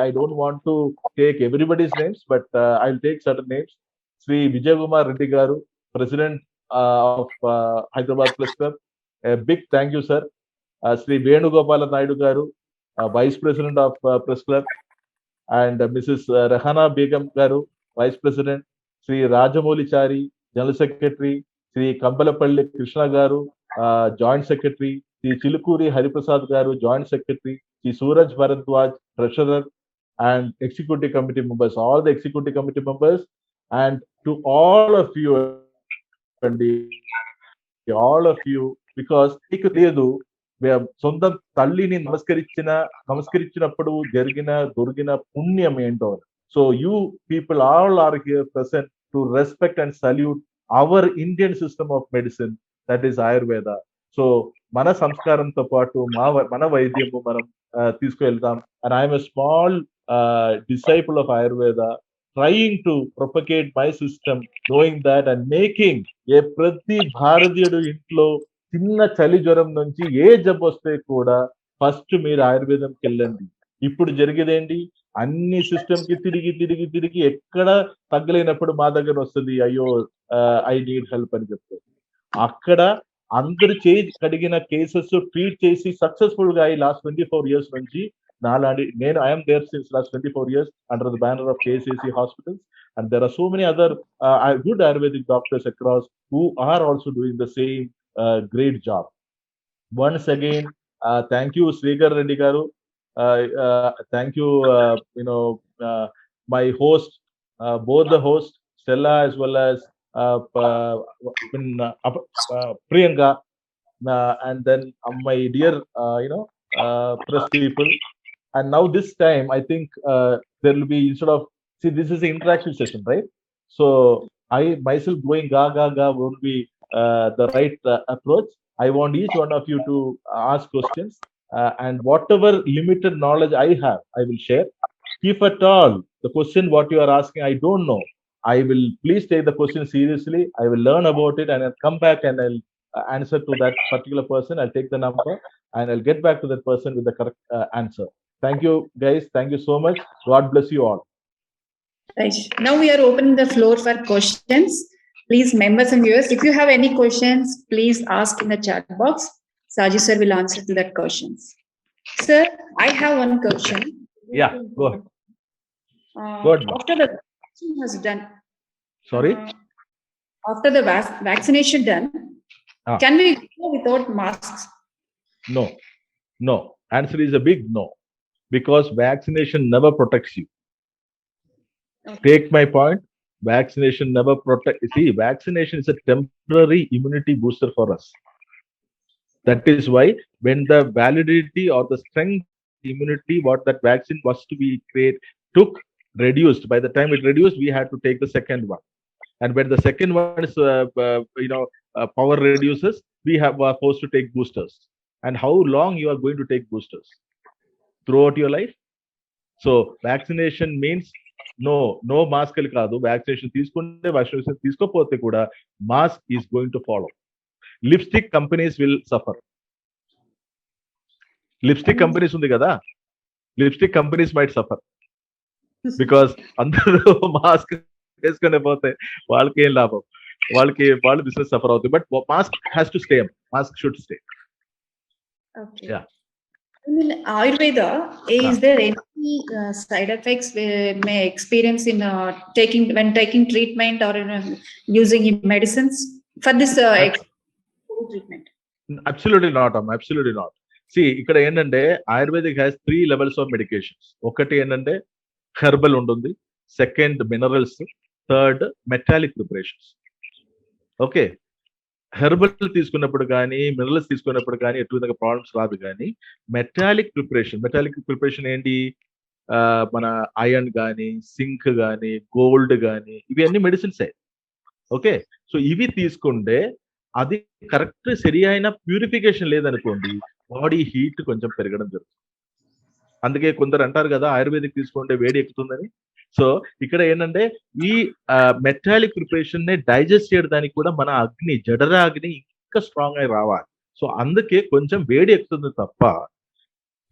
I don't want to take everybody's names, but I'll take certain names. Sri Vijay Kumar Reddy Garu, President of Hyderabad Press Club. A big thank you, sir. Sri Venugopala Naidu Garu, Vice President of Press Club, and Mrs. Rahana Begum Garu, Vice President. Sri Rajamouli Chari, General Secretary. Sri Kampalapalli Krishna Garu, Joint Secretary. Sri Chilukuri Hariprasad Garu, Joint Secretary. Sri Suraj Bharadwaj, Treasurer, and Executive Committee members, all the Executive Committee members, and to all of you, because మీకు తెలియదు, సొంత తల్లిని నమస్కరించినప్పుడు దొరికిన పుణ్యం ఏంటో. So you people all are here present to respect and salute our Indian system of medicine, that is Ayurveda. So మన సంస్కారంతో పాటు మన వైద్యము మనం తీసుకువెళ్తాం. And I'm a small disciple of Ayurveda, trying to propagate my system, knowing that and making ప్రతి భారతీయుడు ఇంట్లో చిన్న చలి జ్వరం నుంచి ఏ జబ్బు వస్తే కూడా ఫస్ట్ మీరు ఆయుర్వేదంకి వెళ్ళండి. ఇప్పుడు జరిగేదేంటి, అన్ని సిస్టమ్ కి తిరిగి ఎక్కడ తగ్గలేనప్పుడు మా దగ్గర వస్తుంది, అయ్యో ఐ నీడ్ హెల్ప్ అని చెప్తారు. అక్కడ అందరు కడిగిన కేసెస్ ట్రీట్ చేసి సక్సెస్ఫుల్ గా ఈ లాస్ట్ 24 years నుంచి నేను I'm there since last 24 years under the banner of KSAC hospitals, and there are so many other good Ayurvedic doctors across who are also doing the same great job. Once again, thank you Srigar Reddy Garu, thank you my host, both the host Stella as well as Priyanka, and then my dear press people. And now this time I think there will be, instead of, see, this is an interaction session, right? So I myself going ga won't be the right approach. I want each one of you to ask questions, and whatever limited knowledge I have, I will share. If at all the question what you are asking I don't know, I will please take the question seriously. I will learn about it and I'll come back and I'll answer to that particular person. I'll take the number and I'll get back to that person with the correct answer. Thank you guys. Thank you so much. God bless you all. Right. Now we are opening the floor for questions. Please, members and viewers, if you have any questions, please ask in the chat box. Saji sir will answer to that questions. Sir, I have one question. Yeah, go ahead. After the vaccine was done. Sorry? After the vaccination done, can we go without masks? No. Answer is a big no. Because vaccination never protects you. Okay. Take my point. Vaccination never protect. See, vaccination is a temporary immunity booster for us. That is why when the validity or the strength immunity what that vaccine was to be create took reduced, by the time it reduced, we had to take the second one. And when the second one is power reduces, we have forced to take boosters. And how long you are going to take boosters? Throughout your life. So vaccination means no mask ali kaadu. Vaccination తీసుకుంటే vaccination తీసుకోకపోతే కూడా mask is going to follow. Lipstick companies will suffer. Lipstick companies ఉంది కదా, lipstick companies might suffer because అందరూ mask వేసుకునే పోతే వాళ్ళకి ఏం లాభం, వాళ్ళ బిజినెస్ సఫర్ అవుతుంది. But mask has to stay, mask should stay. Okay. Yeah. In Ayurveda, is there any side effects we may experience in taking treatment or using medicines for this treatment? Absolutely not. Absolutely not. See, ఇక్కడ ఏంటంటే Ayurvedic has 3 levels of medications. ఒకటి ఏంటంటే herbal ఉంటుంది, second minerals, third metallic preparations. Okay, herbal తీసుకున్నప్పుడు కానీ minerals తీసుకున్నప్పుడు కానీ ఎటువంటి ప్రాబ్లమ్స్ రాదు. కానీ మెటాలిక్ ప్రిపరేషన్ ఏంటి, మన ఐరన్ కానీ సింక్ కానీ గోల్డ్ కానీ ఇవి అన్ని మెడిసిన్స్. ఓకే, సో ఇవి తీసుకుంటే అది కరెక్ట్ సరి అయిన ప్యూరిఫికేషన్ లేదనుకోండి, బాడీ హీట్ కొంచెం పెరగడం జరుగుతుంది. అందుకే కొందరు అంటారు కదా ఆయుర్వేదిక్ తీసుకుంటే వేడి ఎక్కుతుందని. సో ఇక్కడ ఏంటంటే ఈ మెటాలిక్ ప్రిపరేషన్ ని డైజెస్ట్ చేయడానికి కూడా మన అగ్ని, జఠర అగ్ని ఇంకా స్ట్రాంగ్ అయి రావాలి. సో అందుకే కొంచెం వేడి ఎక్కుతుంది తప్ప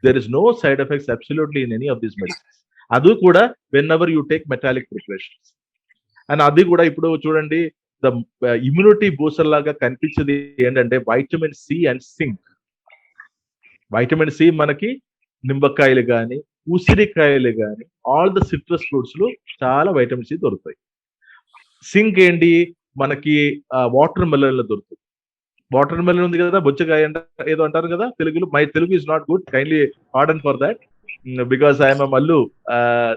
there is no side effects absolutely in any of these medicines. అది కూడా whenever you take metallic preparations. And అది కూడా ఇప్పుడు చూడండి, ద ఇమ్యూనిటీ బూస్టర్ లాగా కనిపించేది ఏంటంటే vitamin C and zinc. Vitamin C మనకి నిమ్మకాయలు కానీ ఉసిరికాయలు కానీ ఆల్ ద సిట్రస్ ఫ్రూట్స్ లో చాలా వైటమిన్ సి దొరుకుతాయి. సింక్ ఏంటి, మనకి వాటర్ మెలన్ లో దొరుకుతుంది. వాటర్ మెలన్ ఉంది కదా, బొచ్చకాయ ఏదో అంటారు కదా తెలుగులో. My Telugu is not good, kindly pardon for that, because I'm a Mallu.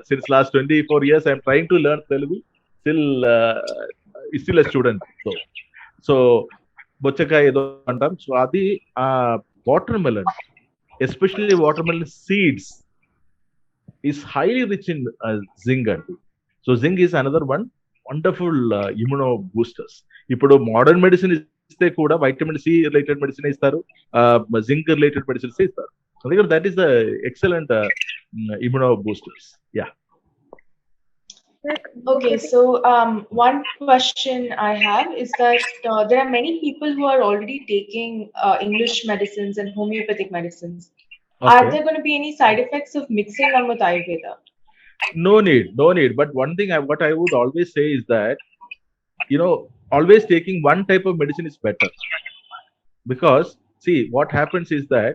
Since last 24 years I am trying to learn Telugu, still a student. So బొచ్చకాయ ఏదో అంటాం. సో అది water melon, especially watermelon seeds is highly rich in zinc. So zinc is another one wonderful immuno boosters. ఇప్పుడు modern medicine ఇస్తే కూడా vitamin C related medicine ఇస్తారు, zinc related medicines ఇస్తారు. అందుకని that is the excellent immuno boosters. Yeah. Okay, so one question I have is that there are many people who are already taking English medicines and homeopathic medicines. Okay. Are there going to be any side effects of mixing them with Ayurveda? No need. But one thing what I would always say is that, always taking one type of medicine is better. Because see, what happens is that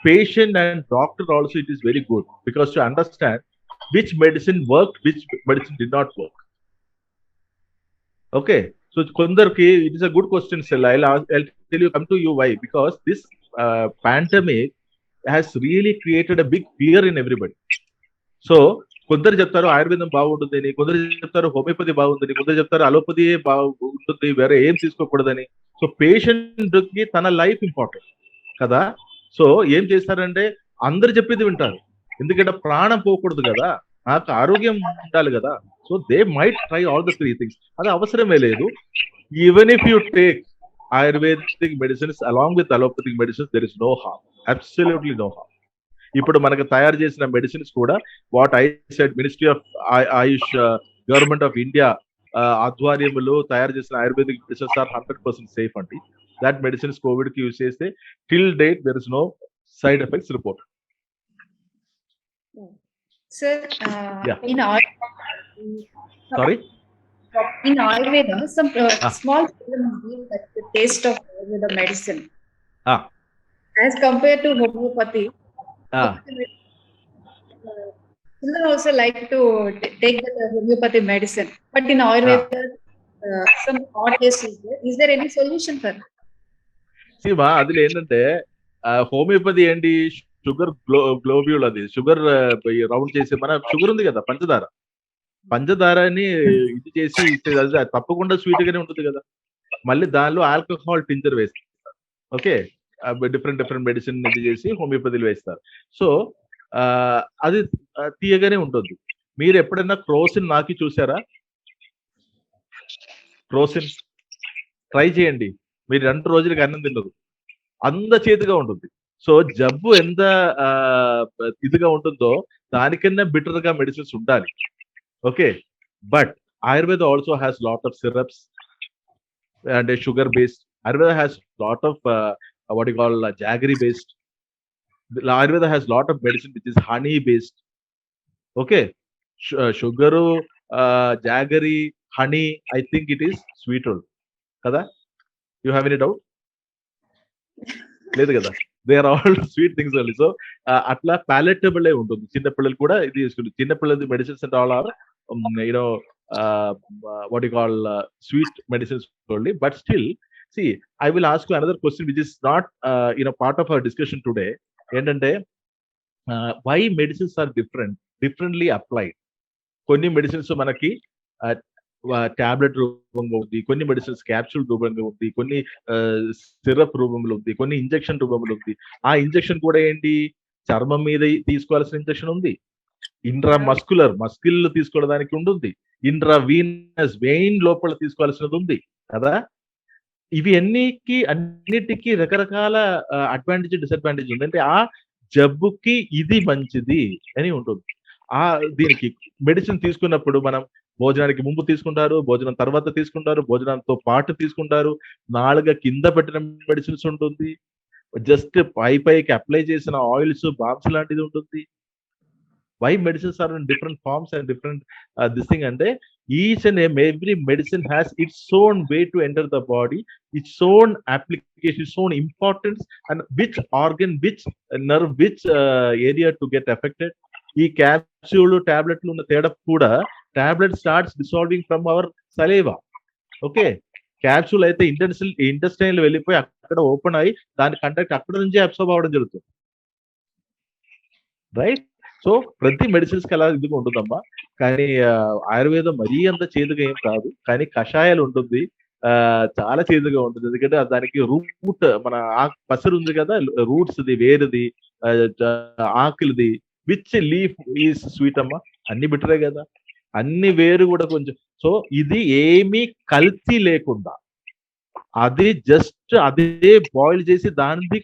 patient and doctor also, it is very good, because to understand which medicine worked, which medicine did not work. Okay, so kondarki it is a good question, Stella. I'll tell you, come to you why. Because this pandemic has really created a big fear in everybody. So కొందరు చెప్తారు ఆయుర్వేదం బాగుంటుందని, కొందరు చెప్తారు homeopathy బాగుంటుంది, కొందరు చెప్తారు allopathy బాగుంటుంది, వేరే ఏం తీసుకోకూడదని. సో పేషెంట్ కి తన లైఫ్ ఇంపార్టెంట్ కదా. సో ఏం చేస్తారంటే అందరు చెప్పేది వింటారు, ఎందుకంటే ప్రాణం పోకూడదు కదా, నాకు ఆరోగ్యం ఉండాలి కదా. So they might try all the 3 things. అది అవసరమే లేదు. Even if you take ayurvedic medicines along with allopathic medicines, there is no harm, absolutely no harm. ఇప్పుడు మనకు తయారు చేసిన మెడిసిన్స్ కూడా what I said, ministry of AYUSH, government of India ఆధ్వర్యంలో తయారు చేసిన ఆయుర్వేదిక్ మెడిసిన్స్ ఆర్ 100% సేఫ్ అండి. దట్ మెడిసిన్స్ కోవిడ్ కి యూజ్ చేస్తే till date there is no side effects report. Sir, Yeah. in Sorry? Ayurveda, some small children feel that the taste of Ayurveda medicine as compared to homeopathy. Children also like to take the homeopathy medicine, but in Ayurveda, some odd taste is there. Is there any solution for that? See, అందులో ఏంటంటే homeopathy ఏంటి, sugar గ్లోబ్యూల్, అది sugar round చేసి, మన sugar ఉంది కదా పంచదార, పంచదారని ఇది చేసి అది తప్పకుండా స్వీట్ గానే ఉంటుంది కదా. మళ్ళీ దానిలో ఆల్కహాల్ టింజర్ వేస్తారు. ఓకే, డిఫరెంట్ మెడిసిన్ ఇది చేసి హోమియోపతిలో వేస్తారు. సో అది తీయగానే ఉంటుంది. మీరు ఎప్పుడైనా క్రోసిన్ నాకి చూసారా? క్రోసిన్ ట్రై చేయండి, మీరు 2 రోజులకి అన్నం తినరు, అంత చేతిగా ఉంటుంది. సో జబ్బు ఎంత ఇదిగా ఉంటుందో దానికన్నా బిటర్ గా మెడిసిన్స్ ఉండాలి. Okay, but Ayurveda also has lot of syrups and sugar based. Ayurveda has lot of what you call jaggery based. Ayurveda has lot of medicine which is honey based. Okay, sugar, jaggery, honey, I think it is sweet oil kada. You have any doubt? లేదు కదా, they are all sweet things only. So atla palatable ఏ ఉంటుంది. చిన్న పిల్లలు కూడా ఇది తీసుకుంటారు. చిన్న పిల్లలది medicines and all are what you call sweet medicines only. But still, see, I will ask you another question which is not part of our discussion today. ఏంటంటే why medicines are differently applied. కొన్ని medicines మనకి tablet రూపంగా ఉంది, కొన్ని medicines capsule రూపంగా ఉంది, కొన్ని syrup రూపంలో ఉంది, కొన్ని ఇంజెక్షన్ రూపంలో ఉంది. ఆ ఇంజెక్షన్ కూడా ఏంటి, చర్మం మీద తీసుకోవాల్సిన ఇంజెక్షన్ ఉంది, ఇంట్రా మస్కిల్ తీసుకోవడానికి ఉంటుంది, ఇంట్రా వీనస్ వెయిన్ లోపల తీసుకోవాల్సినది ఉంది కదా. ఇవి అన్నిటికీ రకరకాల అడ్వాంటేజ్ డిసడ్వాంటేజ్ ఉంది. అంటే ఆ జబ్బుకి ఇది మంచిది అని ఉంటుంది. దీనికి మెడిసిన్ తీసుకున్నప్పుడు మనం భోజనానికి ముందు తీసుకుంటారు, భోజనం తర్వాత తీసుకుంటారు, భోజనంతో పాటు తీసుకుంటారు, నాలుగ కింద పెట్టిన మెడిసిన్స్ ఉంటుంది, జస్ట్ పైకి అప్లై చేసిన ఆయిల్స్ బామ్స్ లాంటిది ఉంటుంది. Why medicines are in different forms and different this thing, and each and every medicine has its own way to enter the body, its own application, its own importance, and which organ, which nerve, which area to get affected. ఈ capsule టాబ్లెట్లు ఉన్న తేడా కూడా, tablet starts dissolving from our saliva. Okay, capsule అయితే intestine వెళ్ళిపోయి అక్కడ open అయ్యి దాని కంటెంట్ అక్కడ నుంచే అబ్సర్వ్ అవ్వడం జరుగుతుంది, రైట్. సో ప్రతి మెడిసిన్స్ కి అలా ఇదిగా ఉంటుందమ్మా. కానీ ఆయుర్వేదం మరీ అంత చేదుగా ఏం కాదు, కానీ కషాయాలు ఉంటుంది, చాలా చేదుగా ఉంటుంది. ఎందుకంటే దానికి రూట్, మన పసరు ఉంది కదా, రూట్స్ ది, వేరుది, ఆకులది, విచ్ లీఫ్ ఈజ్ స్వీట్ అమ్మా. అన్ని బిటరే కదా, అన్ని వేరు కూడా కొంచెం. సో ఇది ఏమీ కల్తీ లేకుండా, అది జస్ట్ అదే బాయిల్ చేసి దాని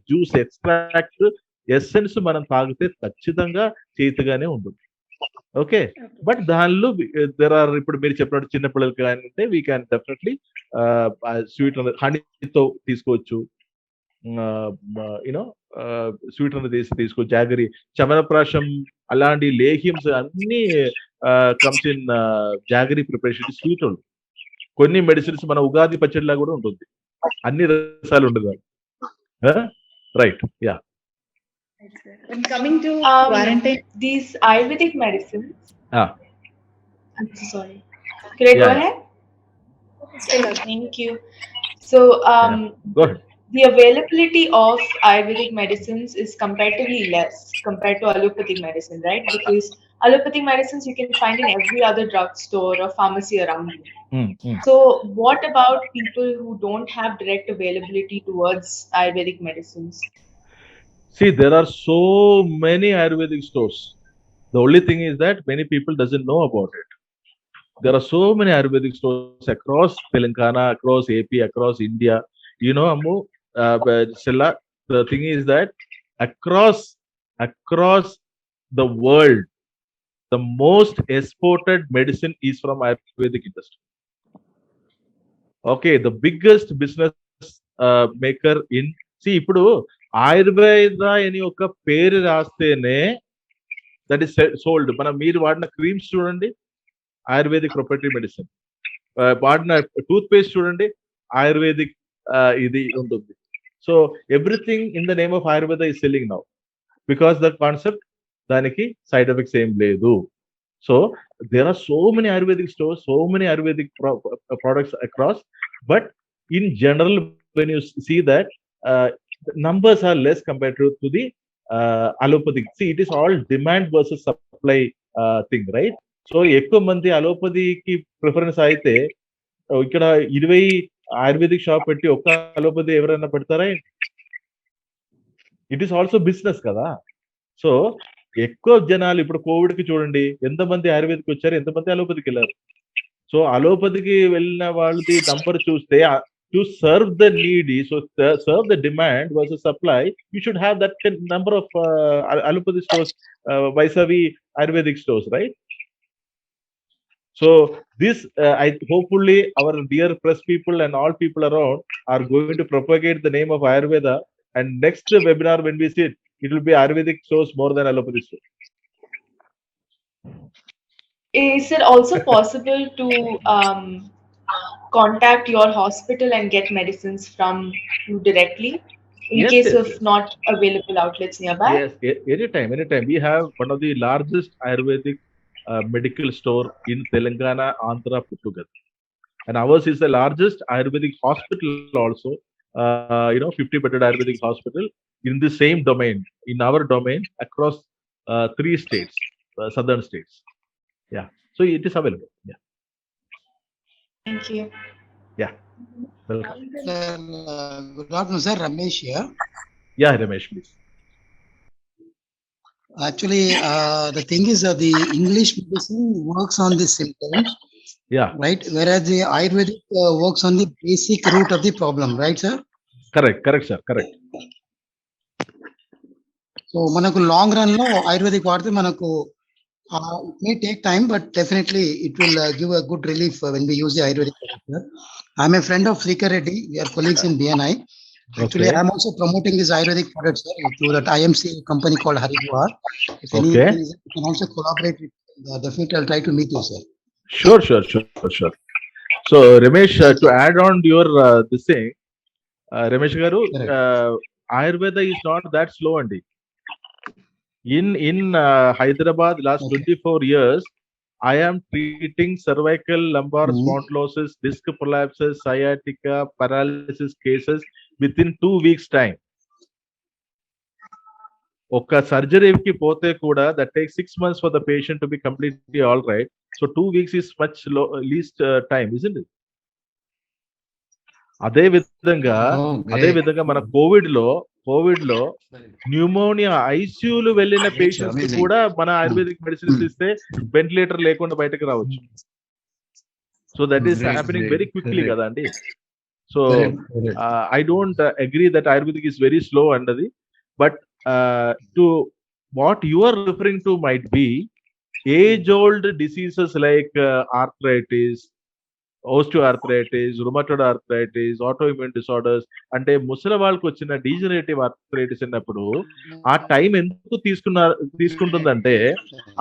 జ్యూస్ ఎక్స్ట్రాక్ట్ ఎసెన్స్ మనం తాగితే ఖచ్చితంగా చేతిగానే ఉంటుంది. ఓకే, బట్ దానిలో ఇప్పుడు మీరు చెప్పినట్టు చిన్నపిల్లలకి అంటే వీ క్యాన్ డెఫినెట్లీ స్వీట్ హనీతో తీసుకోవచ్చు, స్వీట్ తీసుకోవచ్చు, జాగరి, చమనప్రాశం, అలాంటి లేహ్యమ్స్ అన్ని comes in jaggery preparation, sweet వాళ్ళు. కొన్ని మెడిసిన్స్ మన ఉగాది పచ్చడిలా కూడా ఉంటుంది, అన్ని రసాలు ఉండదు, right. Yeah, when coming to quarantine, these Ayurvedic medicines. I'm so sorry. Can I go ahead? Thank you. So, go ahead. The availability of Ayurvedic medicines is comparatively less compared to allopathic medicine, right? Because allopathic medicines you can find in every other drugstore or pharmacy around you. So, what about people who don't have direct availability towards Ayurvedic medicines? See, there are so many Ayurvedic stores. The only thing is that many people doesn't know about it. There are so many Ayurvedic stores across Telangana, across AP, across India. You know, Ammu, Stella, the thing is that across the world, the most exported medicine is from Ayurvedic industry. Okay, the biggest business maker in, see, ఇప్పుడు ఆయుర్వేద అని ఒక పేరు రాస్తేనే that is sold. మీరు వాడిన creams చూడండి, ayurvedic proprietary medicine, వాడిన toothpaste చూడండి, ఆయుర్వేదిక్ ఇది ఉంటుంది. So everything in the name of Ayurveda is selling now because the concept, దానికి సైడ్ ఎఫెక్ట్స్ ఏం లేదు. So there are so many ayurvedic stores, so many ayurvedic products across, but in general when you see that numbers are less compared to the allopathic. See, it is all demand versus supply thing, right? So ఎక్కువ మంది అలోపతికి preference అయితే ఇక్కడ 20 ayurvedic shop పెట్టి ఒక్క allopathy ఎవరైనా పెడతారా? It is also business కదా. So ఎక్కువ జనాలు ఇప్పుడు కోవిడ్ కి చూడండి ఎంతమంది ఆయుర్వేదిక్ వచ్చారు, ఎంతమంది అలోపతికి వెళ్ళారు. సో అలోపతికి వెళ్ళిన వాళ్ళది నంబర్ చూస్తే to serve the need, so serve the demand versus supply, you should have that number of allopathy stores vis-a-vis Ayurvedic stores, right? So this hopefully our dear press people and all people around are going to propagate the name of Ayurveda, and next webinar when we sit, it will be Ayurvedic stores more than allopathy stores. Is it also possible to contact your hospital and get medicines from you directly in Yes, case yes, of yes. not available outlets nearby? Yes, anytime. We have one of the largest Ayurvedic medical store in Telangana, Andhra put together. And ours is the largest Ayurvedic hospital also, 50-bedded Ayurvedic hospital in the same domain, in our domain, across 3 states, southern states. Yeah. So it is available. Yeah. Thank you. Yeah. Welcome. Good afternoon, sir. Ramesh here. Yeah, Ramesh, please. Actually, the thing is that the English medicine works on the symptoms, Yeah. right? Whereas the Ayurvedic works on the basic root of the problem, right, sir? Correct, sir. Correct. So, manaku long run lo Ayurvedic vaadite manaku it may take time, but definitely it will give a good relief when we use the Ayurvedic product, sir. I'm a friend of Srikar Reddy. We are colleagues in BNI. Actually, Okay. I'm also promoting this Ayurvedic product, sir, through that IMC company called Haridwar. If any Okay. reason, you can also collaborate with. Definitely, I'll try to meet you, sir. Sure. So, Ramesh, to add on your this thing, Ramesh garu, Ayurveda is not that slow, Andy. In Hyderabad, last 24 years, I am treating cervical lumbar spondylosis, disc prolapses, sciatica, paralysis cases within 2 weeks time. Oka surgery ki pote kuda that takes 6 months for the patient to be completely all right. So 2 weeks is much least time, isn't it? అదే విధంగా మన Covid లో pneumonia ఐసీయూలు వెళ్ళిన patients కూడా మన ayurvedic medicines ఇస్తే ventilator లేకుండా బయటకు రావచ్చు. So that is happening very quickly కదా అండి. So I don't agree that Ayurvedic is very slow అన్నది, but to what you are referring to might be age old diseases like arthritis, osteoarthritis, rheumatoid arthritis, autoimmune disorders, అంటే ముసలి వాళ్ళకి వచ్చిన degenerative arthritis అన్నప్పుడు ఆ time ఎందుకు తీసుకుంటుందంటే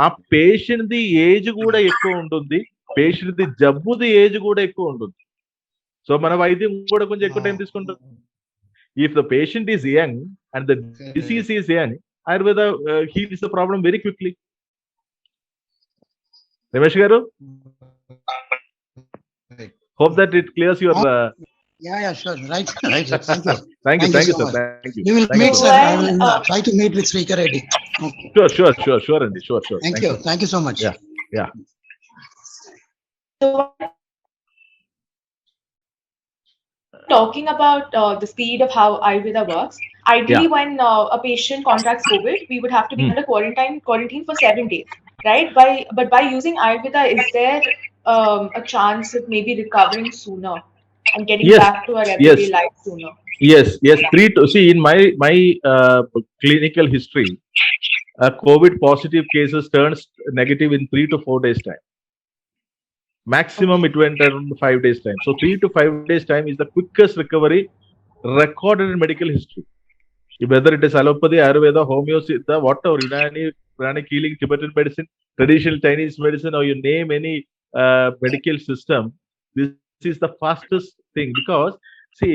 ఆ పేషెంట్ ది ఏజ్ కూడా ఎక్కువ ఉంటుంది, పేషెంట్ ది జబ్బుది ఏజ్ కూడా ఎక్కువ ఉంటుంది. సో మన వైద్యం కూడా కొంచెం ఎక్కువ టైం తీసుకుంటుంది. If the patient is young and the disease is young, Ayurveda heels the problem very quickly. Ramesh గారు, hope that it clears your yeah, sure, right, sir. Thank you, so sir. much. Thank you. We will meet, you. sir. I will try to meet with Srikar Reddy. Okay. Sure, Andy. Sure. Thank you so much. Yeah. So, talking about the speed of how Ayurveda works, ideally when a patient contracts COVID, we would have to be under quarantine for 7 days, right? But by using Ayurveda, is there a chance of maybe recovering sooner and getting back to our everyday life sooner? Yes. See, in my clinical history, COVID positive cases turns negative in 3 to 4 days time. Maximum it went around 5 days time. So 3 to 5 days time is the quickest recovery recorded in medical history. Whether it is allopathy, Ayurveda, Homeopathy, whatever, Unani, pranic healing, Tibetan medicine, traditional Chinese medicine, or you name any medical system, this is the fastest thing, because see,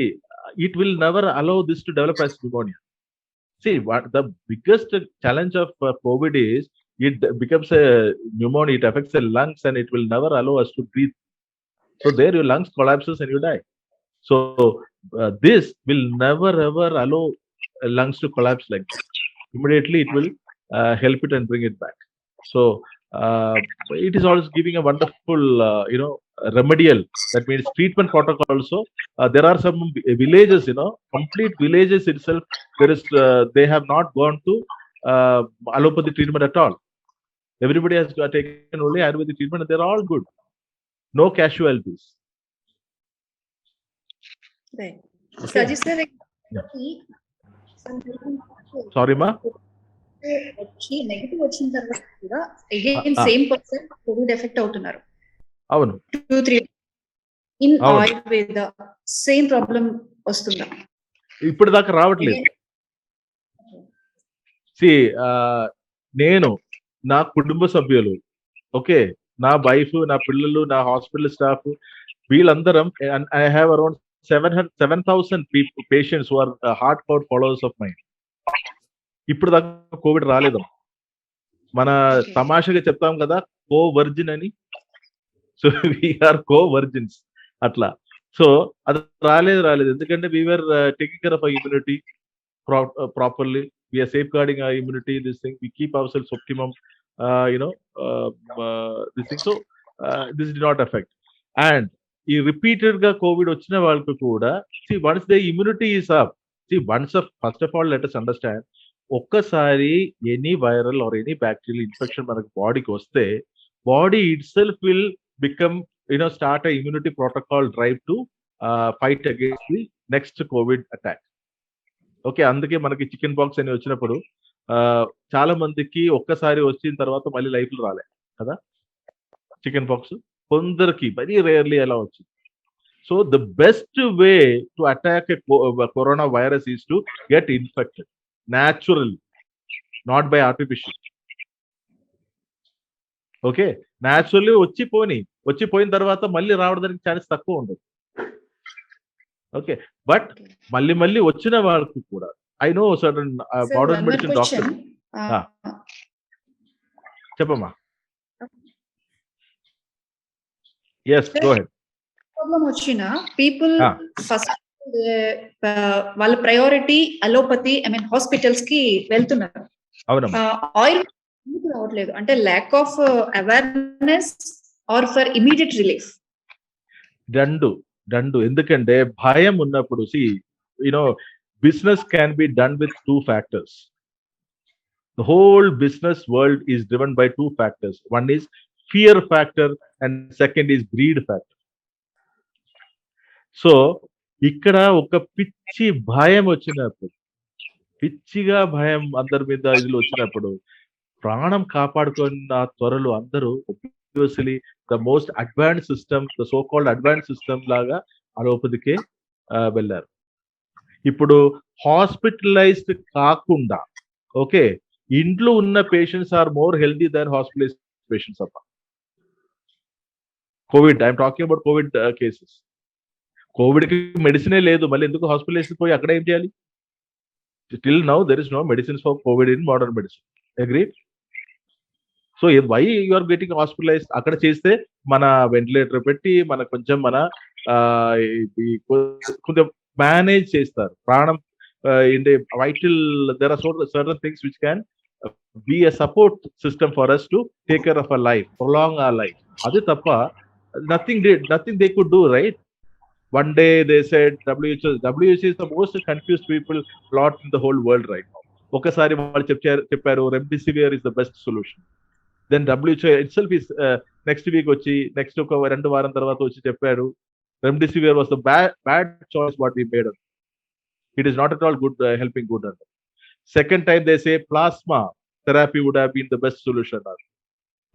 it will never allow this to develop as pneumonia. See, what the biggest challenge of COVID is, it becomes a pneumonia, it affects the lungs, and it will never allow us to breathe. So there your lungs collapses and you die. So this will never ever allow lungs to collapse like that. Immediately it will help it and bring it back. So It is also giving a wonderful, remedial. That means treatment protocol also. There are some villages, complete villages itself. There is, they have not gone to allopathy treatment at all. Everybody has taken only Ayurvedic treatment, and they're all good. No casualties. Right. Okay. Saji sir, Sorry, ma. Negative వచ్చిన తర్వాత కూడా again same person Covid effect అవుతున్నారు. అవును. 2-3 in Ayurveda same problem వస్తుందా? ఇప్పుడు దాకా రావట్లేదు. నేను, నా కుటుంబ సభ్యులు, ఓకే, నా వైఫ్, నా పిల్లలు, నా హాస్పిటల్ స్టాఫ్, వీళ్ళందరం, I have around 7,000 patients who are hard core followers of mind. ఇప్పుడు దాకా కోవిడ్ రాలేదు. మన తమాషగా చెప్తాం కదా, కో వర్జిన్ అని. సో వీఆర్ కో వర్జిన్స్ అట్లా. సో అది రాలేదు. ఎందుకంటే we are taking care of our immunity properly. We are safeguarding our immunity. This thing, we keep ourselves optimum. This thing. So this did not affect. And ఈ repeated గా Covid వచ్చిన వాళ్ళకి కూడా, once the immunity is up, first of all let us understand, ఒక్కసారి any viral or any bacterial infection మనకు బాడీకి వస్తే, body it self will become start a immunity protocol drive to fight against the next Covid attack. Okay, అందుకే మనకి chicken pox అని వచ్చినప్పుడు చాలా మందికి ఒక్కసారి వచ్చిన తర్వాత మళ్ళీ లైఫ్ లో రాలే కదా చికెన్ పాక్స్. కొందరికి వెరీ రేర్లీ ఎలా వచ్చింది. So the best way to attack corona virus is to get infected naturally, not by artificial. Okay, naturally వచ్చిపోయిన తర్వాత మళ్ళీ రావడానికి ఛాన్స్ తక్కువ ఉండదు. ఓకే, బట్ మళ్ళీ వచ్చిన వాళ్ళకి కూడా, I know certain modern medicine doctor. చెప్పమ్మా. Yes, go ahead. ప్రాబ్లం వచ్చిన పీపుల్ ఫస్ట్ వాళ్ళ priority allopathy, I mean hospitals కి వెళ్తున్నారు. ఆయుర్వేద రావట్లేదు అంటే lack of awareness or for immediate relief? రెండు. ఎందుకంటే భయం ఉన్నప్పుడు, business can be done with two factors. The whole business world is driven by two factors. One is fear factor and second is greed factor. So ఇక్కడ ఒక భయం వచ్చినప్పుడు, పిచ్చిగా భయం అందరి మీద ఇదిలో వచ్చినప్పుడు, ప్రాణం కాపాడుకున్న త్వరలో అందరూ the most advance system, the so called advance system లాగా అలోపతికే వెళ్ళారు. ఇప్పుడు హాస్పిటలైజ్డ్ కాకుండా, ఓకే, ఇంట్లో ఉన్న patients are more healthy than hospitalized patients. అప్ప covid, I'm talking about covid cases. Covid కి మెడిసినే లేదు, మళ్ళీ ఎందుకు హాస్పిటలైజ్ పోయి అక్కడ ఏం చేయాలి? Till now there is no medicines for COVID in modern medicine. Agree? So why you are getting hospitalise? అక్కడ చేస్తే మన వెంటిలేటర్ పెట్టి మన కొంచెం మేనేజ్ చేస్తారు ప్రాణం. Vital there are certain things which can be a support system for us to take care of our life, prolong our life. అది తప్ప nothing they could do, right? One day they said WHO is the most confused people lot in the whole world right now. ఒకసారి వాళ్ళు చెప్పారు remdesivir is the best solution. Then WHO itself is next week వచ్చి, next ఒక 2 వారం తర్వాత వచ్చి చెప్పారు remdesivir was the bad choice what we made. It is not at all good, helping good. Second time they say plasma therapy would have been the best solution.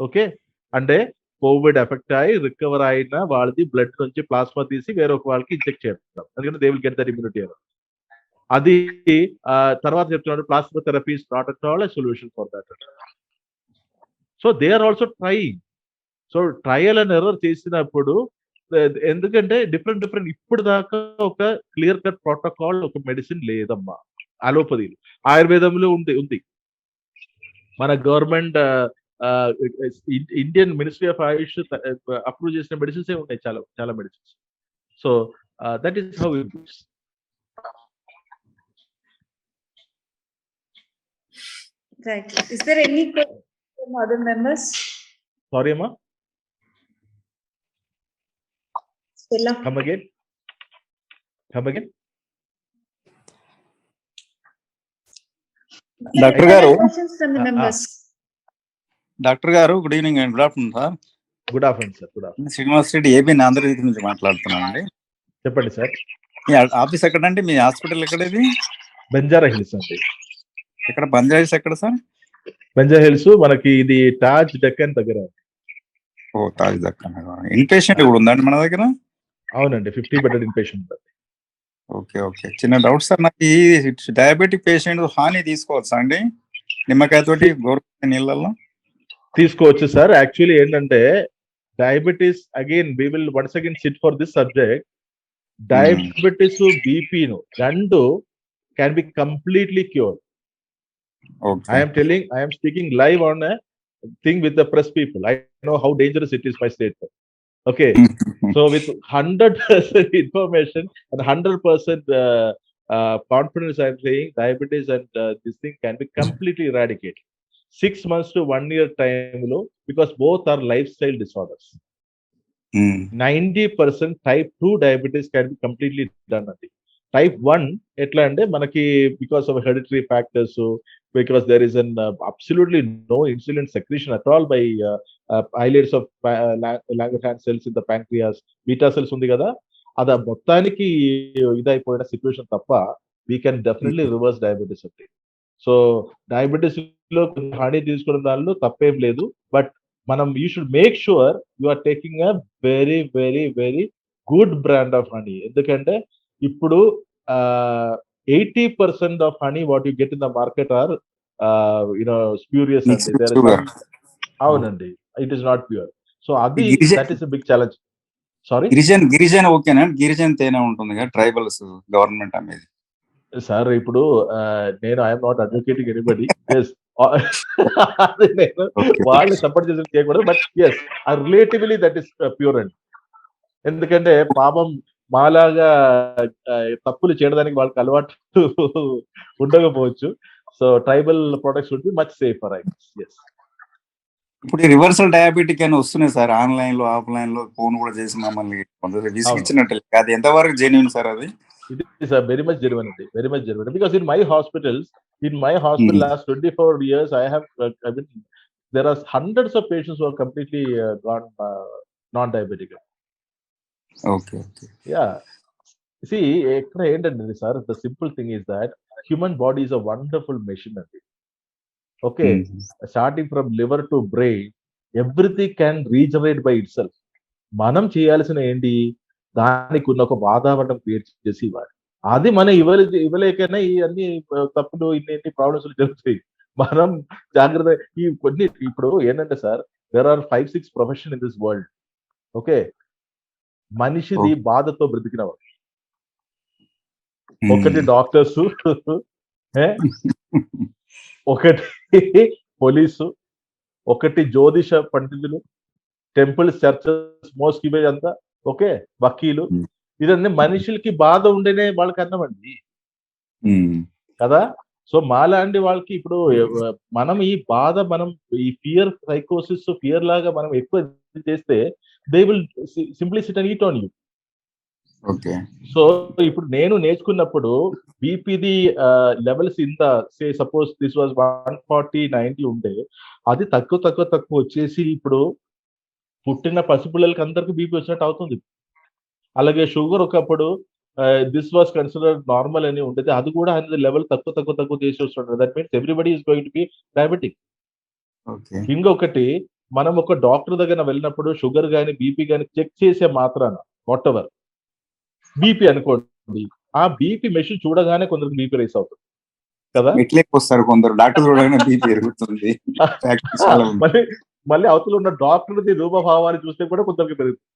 Okay, అంటే Covid effect అయ్యి recover అయిన వాళ్ళది blood నుంచి plasma తీసి వేరొక వాళ్ళకి inject చేస్తారు, ఎందుకంటే they will get that immunity. అది తర్వాత చెప్తున్నాడు plasma therapy is not at all a solution for that. So they are also trying. So trial and error చేసినప్పుడు, ఎందుకంటే డిఫరెంట్ ఇప్పుడు దాకా ఒక క్లియర్ కట్ ప్రోటోకాల్, ఒక మెడిసిన్ లేదమ్మా అలోపతిలో. ఆయుర్వేదంలో ఉంది. మన government Indian ministry of AYUSH approve చేసిన మెడిసిన్స్ ఉంటాయి, చాలా medicines. So that is how it is. Right. Is there any question from other members? Sorry, Amma. Stella. Come again. Doctor garu Questions from the members. Doctor garu good evening and good afternoon sir. Good afternoon sir. Good afternoon. Srinivas Reddy AP Andhra Pradesh నుంచి మాట్లాడుతున్నానండి. చెప్పండి sir. మీ office ఎక్కడండి? మీ hospital ఎక్కడది? Banjara hills అండి. ఎక్కడ బంజారా ఎక్కడ sir? Banjara hills మనకి ఇది తాజ్ డెక్కన్ దగ్గర. ఓ తాజ్ దక్కన్. ఇన్పేషెంట్ కూడా ఉందండి మన దగ్గర? అవునండి, 50 బెడెడ్ ఇన్పేషెంట్ ఉంది. Okay okay. చిన్న డౌట్ సార్, నాకు ఈ డయాబెటిక్ పేషెంట్ హాని తీసుకోవచ్చా అండి? నిమ్మకాయతోటి గోరువెచ్చని నీళ్ళల్లో తీసుకోవచ్చు సార్. యాక్చువల్లీ ఏంటంటే diabetes, again we will once again sit for this subject. Diabetes, బీపీను రెండు can be completely cured. I am speaking live on a thing with the press people. I know how dangerous it is by statement. Okay. So with 100% information and 100% confidence, I am saying diabetes and this thing can be completely eradicated. 6 months to 1 year time low, because both are lifestyle disorders. 90% type 2 diabetes can be completely done. Type 1 etla ante manaki because of hereditary factors, so because there is an absolutely no insulin secretion at all by islets of Langerhans cells in the pancreas, beta cells undi kada, ada mottaniki idaipoyina situation tappa we can definitely reverse diabetes ante. So diabetes lo hani teeskodam dallo tappem ledu, but manam you should make sure you are taking a very very very good brand of honey. Endukante ఇప్పుడు 80% of honey what you get in the market are spurious and there is some, అవునండి, it is not pure. So adi that is a big challenge. Sorry, గిరిజన ఓకేనా? గిరిజన తేనె ఉంటుంది కదా tribals government అనేది sir. ఇప్పుడు నేను I'm not advocating anybody. Yes, నేను వాళ్ళు సపోర్ట్ చేసి చేయకూడదు, but yes relatively that is pure అండి. ఎందుకంటే పాపం మాలాగా తప్పులు చేయడానికి వాళ్ళకి అలవాటు ఉండకపోవచ్చు. So tribal products would be much safer, I guess. yes. ఇప్పుడు రివర్సల్ డయాబెటిక్ అని వస్తున్నాయి సార్, ఆన్లైన్ లో ఆఫ్లైన్ లో ఫోన్ కూడా చేసి మమ్మల్ని విసిగించినట్టు. అది ఎంతవరకు జెన్యూన్ సార్? అది it is very much genuine, very much genuine, because in my hospital last 24 years I have there are hundreds of patients who are completely gone non-diabetic. Okay okay. Yeah. See, ekkada endandi sir, the simple thing is that human body is a wonderful machinery. Okay. Starting from liver to brain, everything can regenerate by itself. మనం చేయాల్సిన ఏంటి, దానికి ఉన్న ఒక వాతావరణం create చేసి ఇవ్వాలి. అది మనం ఇవ్వలేకైనా ఈ అన్ని తప్పులు ఇన్ని ప్రాబ్లమ్స్ జరుగుతాయి. మనం జాగ్రత్త. ఈ కొన్ని ఇప్పుడు ఏంటంటే sir, there are 5-6 profession in this world. Okay, మనిషిది బాధతో బ్రతికినవాడు. ఒకటి డాక్టర్స్, ఒకటి పోలీసు, ఒకటి జ్యోతిష పండితులు, టెంపుల్స్, చర్చెస్, మోస్క్, ఇవే అంతా. ఓకే, వకీలు. ఇదన్నీ మనుషులకి బాధ ఉండేనే వాళ్ళకి అన్నమండి కదా. సో మాలాంటి వాళ్ళకి ఇప్పుడు మనం ఈ బాధ, మనం ఈ ఫియర్ సైకోసిస్, ఫియర్ లాగా మనం ఎక్కువ చేస్తే they will simply SIT and eat on you. Okay. So ఇప్పుడు నేను నేర్చుకున్నప్పుడు బీపీది లెవెల్స్ ఇంత, సే సపోజ్ దిస్ వాజ్ 140-90 ఉంటే అది తక్కువ వచ్చేసి ఇప్పుడు పుట్టిన పసిపిల్లలకి అందరికి బీపీ వచ్చినట్టు అవుతుంది. అలాగే షుగర్ ఒకప్పుడు దిస్ వాజ్ కన్సిడర్డ్ నార్మల్ అని ఉండేది, అది కూడా అనేది లెవెల్ తక్కువ చేసి వస్తుంటారు. That means everybody is going to be diabetic. ఇంకొకటి, మనం ఒక డాక్టర్ దగ్గర వెళ్ళినప్పుడు షుగర్ కానీ బీపీ కానీ చెక్ చేసే మాత్రాన వాట్ ఎవర్ బీపీ అనుకోండి, ఆ బీపీ మెషిన్ చూడగానే కొందరికి బీపీ రైస్ అవుతుంది కదా. వస్తారు కొందరు డాక్టర్ చూడగానే బీపీ పెరుగుతుంది. మళ్ళీ అవతల ఉన్న డాక్టర్ది రూపభావాన్ని చూస్తే కూడా కొందరికి పెరుగుతుంది,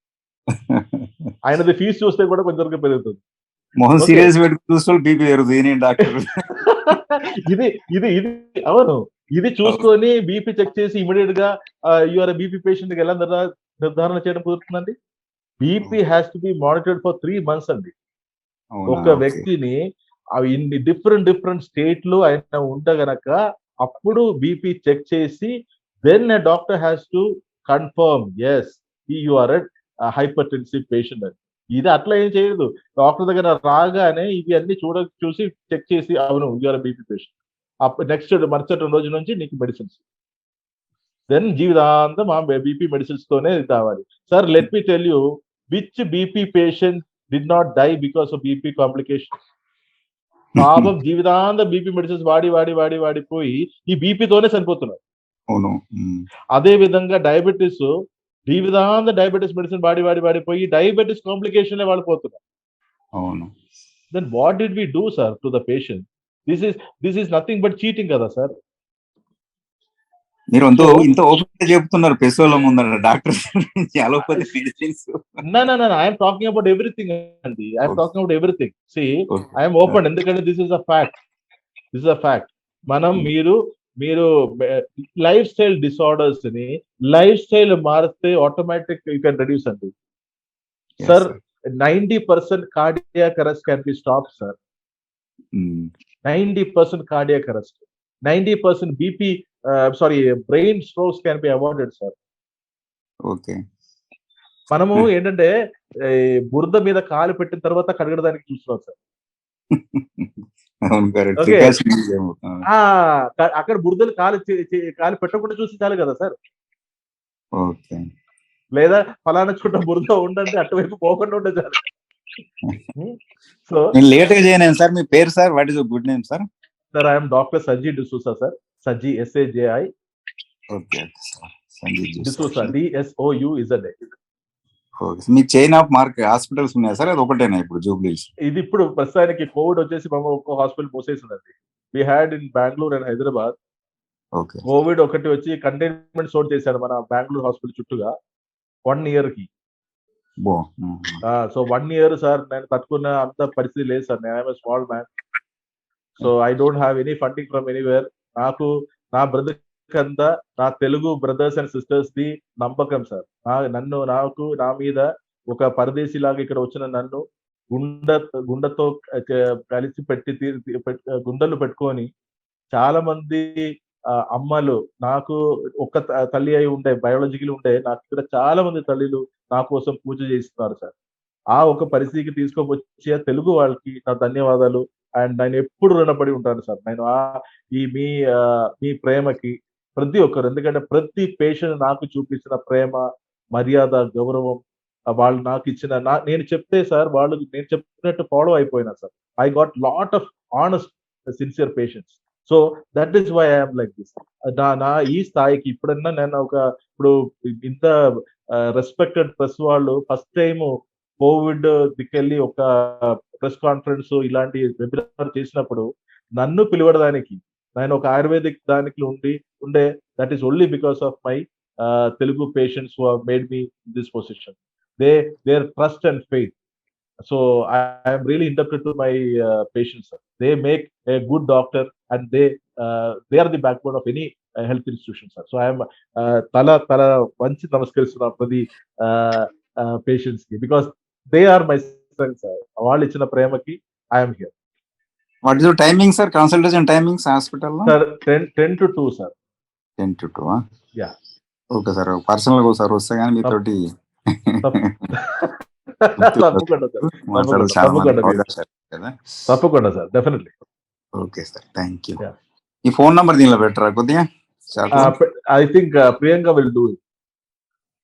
ఆయనది ఫీజు చూస్తే కూడా కొందరికి పెరుగుతుంది. మొహం సీరియస్ పెట్టుకుని బీపీ పెరుగుతుంది డాక్టర్. ఇది అవును, ఇది చూసుకొని బీపీ చెక్ చేసి ఇమీడియట్ గా యూఆర్ బీపీ పేషెంట్ ఎలా నిర్ధారణ చేయడం కుదురుతుందండి. BP has to be monitored for 3 months అండి. ఒక వ్యక్తిని ఇన్ని డిఫరెంట్ స్టేట్ లో ఆయన ఉంటే గనక అప్పుడు బీపీ చెక్ చేసి then doctor has to confirm as you are a hypertensive patient అని. ఇది అట్లా ఏం చేయదు. డాక్టర్ దగ్గర రాగానే ఇవి అన్ని చూసి చెక్ చేసి అవును యూఆర్ బీపీ పేషెంట్, అప్పుడు నెక్స్ట్ మరుసటి రోజు నుంచి నీకు మెడిసిన్స్, దెన్ జీవితాంతం ఆ బీపీ మెడిసిన్స్ తోనే కావాలి. Sir let me tell you which BP patient did not die because of BP complication. పాపం జీవితాంతం బీపీ మెడిసిన్స్ వాడిపోయి ఈ బీపీతోనే చనిపోతున్నారు. అవును. అదే విధంగా డయాబెటీస్ జీవితాంతం డయాబెటీస్ మెడిసిన్ వాడిపోయి డయాబెటీస్ కాంప్లికేషన్ వాడిపోతున్నారు. అవును. Then what did we do sir to the patient? This is nothing but cheating కదా సార్. మీరు ఇంత ఓపెన్ గా చెప్తున్నారు పెసోలో ముందర doctor allopathy medicines. No, I am talking about everything అండి. I am talking about everything. See, I am open ఎందుకంటే this is a fact. మనం మీరు లైఫ్ స్టైల్ డిసార్డర్స్ ని లైఫ్ స్టైల్ మారితే ఆటోమేటిక్ యూ కెన్ రెడ్యూస్ అండి. Sir 90% cardiac arrest can be stop sir. 90% cardiac arrest, 90% BP brain strokes can be avoided sir. Okay. మనము ఏంటంటే బురద మీద కాలు పెట్టిన తర్వాత కడగడానికి చూస్తున్నాం సార్. అక్కడ బురదలు కాలు పెట్టకుండా చూసి చాలు కదా సార్. లేదా ఫలానా చోట బురద ఉండండి అటువైపు పోకుండా ఉండే చాలు. సో లేట్ గా చేయను సార్. మీ పేరు sir? What is your good name sir? Sir I'm doctor Saji D'Souza sir. Saji SAJI. Okay sir. Sanjeev D'Souza DSOUZA. మీకు చైన్ ఆఫ్ మార్క్ హాస్పిటల్స్ ఉన్నాయా సార్? అది ఒకటేనా ఇప్పుడు జూబ్లీస్? ఇది ఇప్పుడు ప్రస్తుతానికి కోవిడ్ వచ్చేసి మేము ఒక్క హాస్పిటల్ మూసేసిందండి. We had in Bengaluru and Hyderabad. Covid ఒకటి వచ్చి కంటైన్మెంట్ జోన్ చేశాడు మన బెంగళూరు హాస్పిటల్ చుట్టూగా 1 year కి. సో 1 year సార్ నేను తట్టుకున్న అంత పరిస్థితి లేదు సార్. నేను small man, so I don't have any funding from anywhere. నాకు నా బ్రదర్కంతా నా తెలుగు బ్రదర్స్ అండ్ సిస్టర్స్ ది నమ్మకం సార్. నా మీద ఒక పరదేశీ లాగా ఇక్కడ వచ్చిన నన్ను గుండెతో కలిసి గుండెలు పెట్టుకొని చాలా మంది అమ్మలు, నాకు ఒక్క తల్లి అయి ఉండే బయాలజికల్ ఉండే నాకు ఇక్కడ చాలా మంది తల్లిలు నా కోసం పూజ చేస్తున్నారు సార్. ఆ ఒక పరిస్థితికి తీసుకొచ్చే తెలుగు వాళ్ళకి నా ధన్యవాదాలు. అండ్ నేను ఎప్పుడు రుణపడి ఉంటాను సార్. నేను మీ ప్రేమకి ప్రతి ఒక్కరు, ఎందుకంటే ప్రతి పేషెంట్ నాకు చూపించిన ప్రేమ, మర్యాద, గౌరవం, వాళ్ళు నాకు ఇచ్చిన నేను చెప్తే సార్ వాళ్ళు నేను చెప్పినట్టు ఫాలో అయిపోయినా sir. I got lot of honest sincere patients. So that is why I'm like this. నా ఈ స్థాయికి ఇప్పుడన్నా నేను ఇప్పుడు ఇంత రెస్పెక్టెడ్ ప్రెస్ వాళ్ళు ఫస్ట్ టైం కోవిడ్ దిక్కెళ్ళి ఒక ప్రెస్ కాన్ఫరెన్స్ ఇలాంటి వెబినార్ చేసినప్పుడు నన్ను పిలవడానికి, నేను ఒక ఆయుర్వేదిక్ దానికి ఉండే that is only because of my Telugu patients who have made me in this position. Their trust and faith. So I am really indebted to my patients. They make a good doctor, and they are the backbone of any health institution, sir. So I am tala vanchi namaskaristunnanu for the patients ki, because they are my friends, sir. Vallu ichina premaki I am here. What is your timing, sir? Consultation timings hospital lo? Sir 10 to 2, sir. 10 to 2. Yeah. Okay sir. Personal గా ఒకసారి వస్తే కానీ మీతోటి తప్పకుండా sir, definitely. Okay sir, thank you. ఈ phone number దీనిలో పెట్టరా కొద్దిగా? I think Priyanka will do it.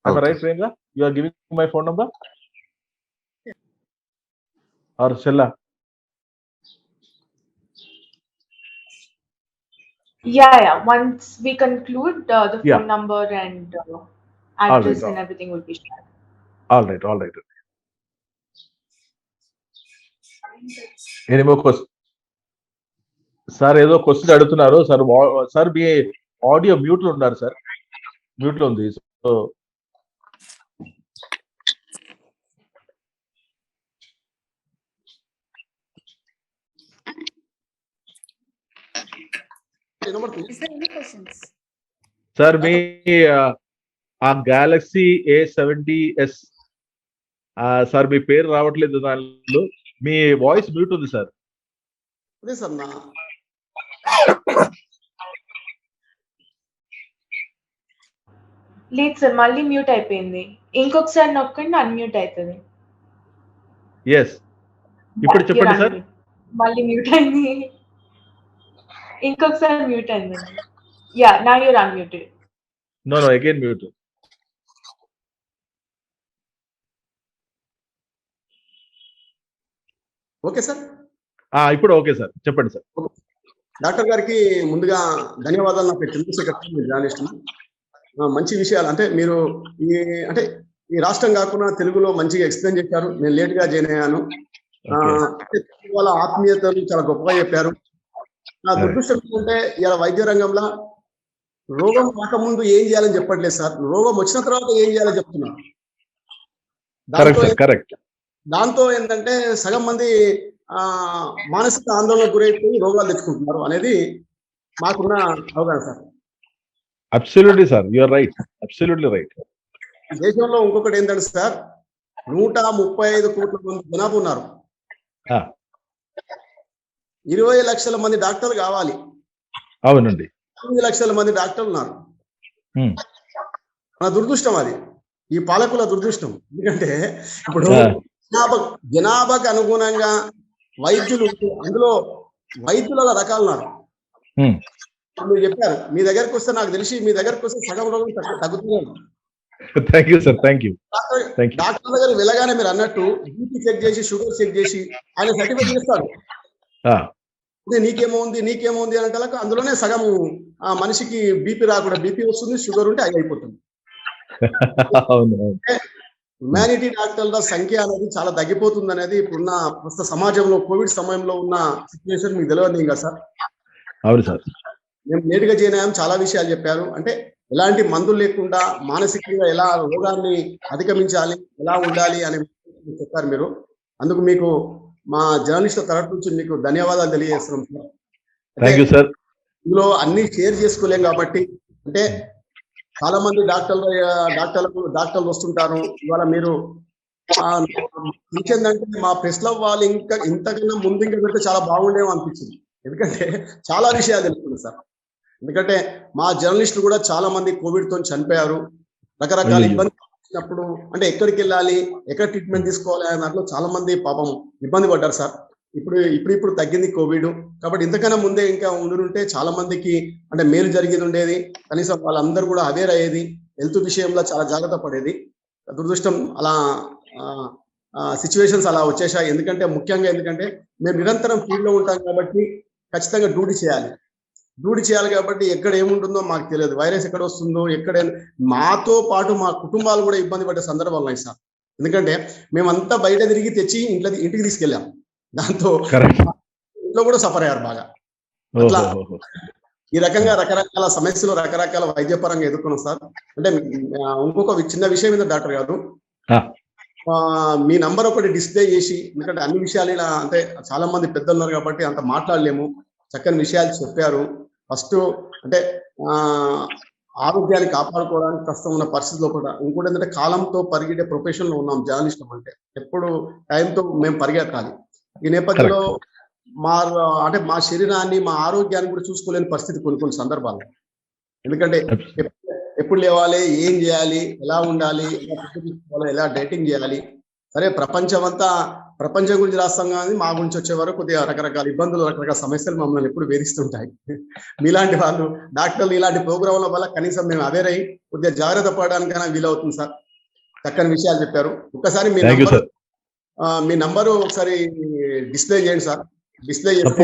Am I right, Priyanka? You are giving my phone number? Or Shella? Yeah. Once we conclude, the phone number and address and everything will be shared. All right. Any more questions? Sir ఏదో question అడుగుతున్నారు sir. Sir మీ audio mute లో ఉన్నారు sir. Mute లో ఉంది. So sir మీ ఆ Galaxy A70s sir మీ పేరు రావట్లేదు దానిలో. మీ వాయిస్ మ్యూట్ ఉంది సార్. లేదు సార్, మళ్ళీ మ్యూట్ అయిపోయింది. ఇంకొకసారి నొక్కండి, అన్మ్యూట్ అవుతుంది. ఎస్, ఇప్పుడు చెప్పండి సార్. మళ్ళీ మ్యూట్ అయింది. ఇంకొకసారి మ్యూట్ అయిందండి. Yeah, now you're unmuted. No again mute. Okay sir, ఇప్పుడు ఓకే సార్, చెప్పండి సార్. డాక్టర్ గారికి ముందుగా ధన్యవాదాలు. నాకు తెలుగు సెక్రటరీ జర్నలిస్ట్. మంచి విషయాలు అంటే మీరు ఈ రాష్ట్రం కాకుండా తెలుగులో మంచిగా ఎక్స్ప్లెయిన్ చేశారు. నేను లేట్ గా జాయిన్ అయ్యాను. వాళ్ళ ఆత్మీయతను చాలా గొప్పగా చెప్పారు. నా దురదృష్టం ఏంటంటే ఇలా వైద్య రంగంలో రోగం రాకముందు ఏం చేయాలని చెప్పట్లేదు సార్, రోగం వచ్చిన తర్వాత ఏం చేయాలని చెప్తున్నారు. దాంతో ఏంటంటే సగం మంది మానసిక ఆందోళనకు గురైపోయి రోగాలు తెచ్చుకుంటున్నారు అనేది మాకున్న అవగాహన sir. Absolutely sir, you are right, absolutely right. దేశంలో ఇంకొకటి ఏంటంటే సార్, 135 కోట్ల మంది జనాభా ఉన్నారు. 20 లక్షల మంది డాక్టర్లు కావాలి. అవునండి. 9 లక్షల మంది డాక్టర్లు ఉన్నారు. మన దురదృష్టం అది, ఈ పాలకుల దురదృష్టం. ఎందుకంటే ఇప్పుడు జనాభాకి అనుగుణంగా వైద్యులు, అందులో వైద్యుల రకాలు ఉన్నారు. మీరు చెప్పారు, మీ దగ్గరకు వస్తే నాకు తెలిసి మీ దగ్గరకు వస్తే సగం రోగం తగ్గుతున్నాయి. డాక్టర్ దగ్గర వెళ్ళగానే మీరు అన్నట్టు బీపీ చెక్ చేసి, షుగర్ చెక్ చేసి ఆయన సర్టిఫికేట్ చేస్తాడు. నీకేమో ఉంది అంటే అందులోనే సగం మనిషికి బీపీ రాకుండా, బీపీ వస్తుంది, షుగర్ ఉంటే అది అయిపోతుంది. హ్యుమానిటీ డాక్టర్ల సంఖ్య అనేది చాలా తగ్గిపోతుంది అనేది ఇప్పుడున్న ప్రస్తుత సమాజంలో కోవిడ్ సమయంలో ఉన్న సిచ్యువేషన్ మీకు తెలియదు ఇంకా సార్. అవును సార్, మేము లేటుగా చేయనాం, చాలా విషయాలు చెప్పారు. అంటే ఎలాంటి మందులు లేకుండా మానసికంగా ఎలా రోగాన్ని అధిగమించాలి, ఎలా ఉండాలి అని చెప్పారు మీరు. అందుకు మీకు మా జర్నలిస్టుల తరఫు నుంచి మీకు ధన్యవాదాలు తెలియజేస్తున్నాం సార్. ఇందులో అన్ని షేర్ చేసుకోలేం కాబట్టి, అంటే చాలా మంది డాక్టర్లు వస్తుంటారు. ఇవాళ మీరు ఇంకేందంటే మా ప్రెస్ లో వాళ్ళు ఇంతకన్నా ముందు ఇంకా పెడితే చాలా బాగుండేమో అనిపించింది. ఎందుకంటే చాలా విషయాలు తెలుస్తుంది సార్. ఎందుకంటే మా జర్నలిస్టులు కూడా చాలా మంది కోవిడ్ తో చనిపోయారు. రకరకాల ఇబ్బంది వచ్చినప్పుడు అంటే ఎక్కడికి వెళ్ళాలి, ఎక్కడ ట్రీట్మెంట్ తీసుకోవాలి అనే దాంట్లో చాలా మంది పాపం ఇబ్బంది పడ్డారు సార్. ఇప్పుడు తగ్గింది కోవిడ్, కాబట్టి ఇంతకన్నా ముందే ఇంకా ఉండుంటే చాలా మందికి అంటే మేలు జరిగేది ఉండేది. కనీసం వాళ్ళందరూ కూడా అవేర్ అయ్యేది, హెల్త్ విషయంలో చాలా జాగ్రత్త పడేది. దురదృష్టం అలా సిచ్యువేషన్స్ అలా వచ్చేసాయి. ఎందుకంటే మేము నిరంతరం ఫీల్డ్ లో ఉంటాం కాబట్టి ఖచ్చితంగా డ్యూటీ చేయాలి కాబట్టి ఎక్కడ ఏముంటుందో మాకు తెలియదు, వైరస్ ఎక్కడ వస్తుందో, మాతో పాటు మా కుటుంబాలు కూడా ఇబ్బంది పడే సందర్భాలు ఉన్నాయి సార్. ఎందుకంటే మేమంతా బయట తిరిగి తెచ్చి ఇంటికి తీసుకెళ్ళాం, దాంతో ఇంట్లో కూడా సఫర్ అయ్యారు బాగా. అట్లా ఈ రకంగా రకరకాల సమస్యలు రకరకాల వైద్యపరంగా ఎదుర్కొన్నాం సార్. అంటే ఇంకొక చిన్న విషయం ఏంటంటే డాక్టర్ గారు, మీ నంబర్ ఒకటి డిస్ప్లే చేసి, ఎందుకంటే అన్ని విషయాలు ఇలా అంటే చాలా మంది పెద్దలు ఉన్నారు కాబట్టి అంత మాట్లాడలేము, చక్కని విషయాలు చెప్పారు. ఫస్ట్ అంటే ఆరోగ్యాన్ని కాపాడుకోవడానికి కష్టం ఉన్న పరిస్థితుల్లో కూడా ఇంకోటి ఏంటంటే కాలంతో పరిగెట్టే ప్రొఫెషన్ లో ఉన్నాం జర్నలిస్టులు అంటే, ఎప్పుడు టైంతో మేము పరిగెత్తాలి. ఈ నేపథ్యంలో మా శరీరాన్ని, మా ఆరోగ్యాన్ని కూడా చూసుకోలేని పరిస్థితి కొన్ని సందర్భాలు. ఎందుకంటే ఎప్పుడు లేవాలి, ఏం చేయాలి, ఎలా ఉండాలి, ఎలా డైటింగ్ చేయాలి. సరే ప్రపంచం గురించి రాస్తాం కానీ మా గురించి వచ్చే వరకు కొద్దిగా రకరకాల ఇబ్బందులు, రకరకాల సమస్యలు మమ్మల్ని ఎప్పుడు వేధిస్తుంటాయి. మీలాంటి వాళ్ళు డాక్టర్లు ఇలాంటి ప్రోగ్రాంల వల్ల కనీసం మేము అవేర్ అయ్యి కొద్దిగా జాగ్రత్త పడడానికైనా వీలవుతుంది సార్. చక్కని విషయాలు చెప్పారు. ఒక్కసారి మీ నంబరు ఒకసారి డిస్ప్లే చేయండి సార్. డిస్ప్లే చేస్తే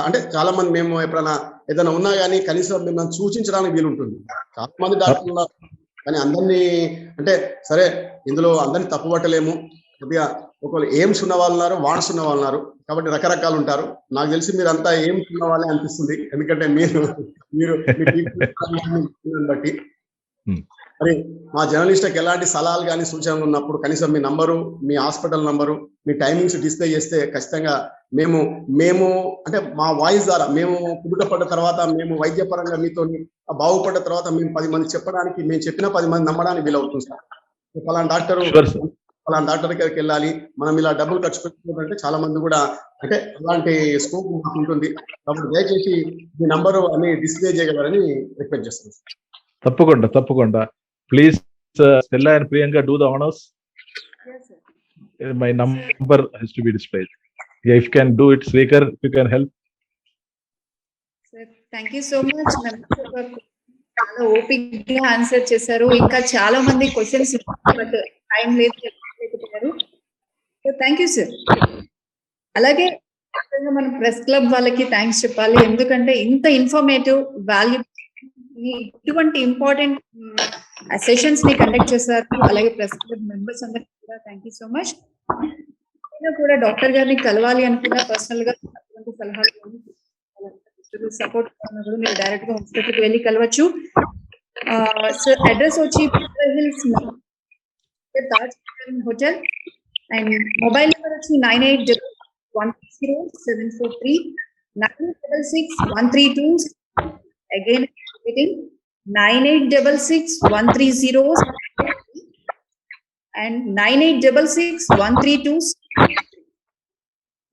అంటే చాలా మంది మేము ఎప్పుడైనా ఏదైనా ఉన్నా కానీ కనీసం మిమ్మల్ని సూచించడానికి వీలుంటుంది. చాలా మంది డాక్టర్లు ఉన్నారు కానీ అందరినీ అంటే సరే ఇందులో అందరినీ తప్పు పట్టలేము. కొద్దిగా ఒకళ్ళు ఎయిమ్స్ ఉన్న వాళ్ళు ఉన్నారు, వార్డ్స్ ఉన్న వాళ్ళు ఉన్నారు, కాబట్టి రకరకాలు ఉంటారు. నాకు తెలిసి మీరు అంతా ఎయిమ్స్ ఉన్న వాళ్ళే అనిపిస్తుంది, ఎందుకంటే మీరు బట్టి. మరి మా జర్నలిస్ట్కి ఎలాంటి సలహాలు కానీ సూచనలు ఉన్నప్పుడు కనీసం మీ నంబరు, మీ హాస్పిటల్ నంబరు, మీ టైమింగ్స్ డిస్ప్లే చేస్తే ఖచ్చితంగా మేము అంటే మా వాయిస్ ద్వారా మేము కుదుటపడ్డ తర్వాత, మేము వైద్యపరంగా మీతో బాగుపడ్డ తర్వాత మేము 10 మంది చెప్పడానికి, మేము చెప్పిన 10 మంది నమ్మడానికి వీలవుతుంది సార్. ఫలానా డాక్టర్ దగ్గరికి వెళ్ళాలి, మనం ఇలా డబ్బులు ఖర్చు పెట్టుకుంటే చాలా మంది కూడా అంటే అలాంటి స్కోప్ మాకు ఉంటుంది. కాబట్టి దయచేసి మీ నంబరు అన్ని డిస్ప్లే చేయగలరని రిక్వెస్ట్ చేస్తున్నాను. తప్పకుండా please Stella and Priyanka, do the honors. Yes, sir. My number has to be displayed. Yeah, if you can do it, Srekar, if you can help. Sir, thank you so much. చాలా ఓపిక్గా answer చేశారు. ఇంకా చాలా మంది questions but time లేదు. Thank you sir. అలాగే మనం press club వాళ్ళకి థ్యాంక్స్ చెప్పాలి, ఎందుకంటే ఇంత ఇన్ఫర్మేటివ్ వాల్యూ ఇటువంటి ఇంపార్టెంట్ సెషన్స్ ని కండక్ట్ చేశారు. అలాగే ప్రెస్ క్లబ్ మెంబర్స్ అందరికీ కూడా థ్యాంక్ యూ సో మచ్. కూడా డాక్టర్ గారిని కలవాలి అనుకున్న పర్సనల్ గా సలహాలు సపోర్ట్ మీరు డైరెక్ట్ గా హాస్పిటల్కి వెళ్ళి కలవచ్చు. సార్ అడ్రస్ వచ్చి హోటల్ అండ్ మొబైల్ నెంబర్ వచ్చి 98110743 9661320. Again 98661320 and 98661320.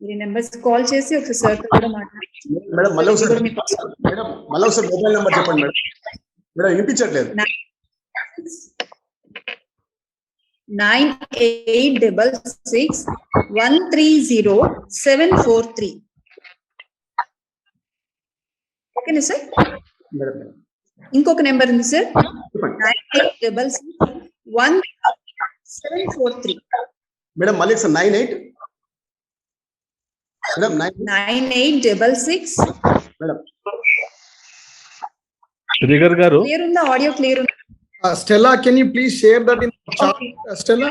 ఈ నెంబర్స్ కాల్ చేసి ఒకసారి సార్ కూడా మాట్లాడచ్చు. మేడం మళ్ళీ ఒకసారి మొబైల్ నెంబర్ చెప్పండి మేడం. మేడం వినిపించట్లేదు. 9866130743. ఓకేనా సార్? ఇంకొక నెంబర్ ఉంది సార్, 9866130743. మేడం మళ్ళీ sir 98 madam 9866. Madam Srekar garu, clear ఉందా? ఆడియో క్లియర్ ఉందా? Stella, can you please share that in the chat? Stella,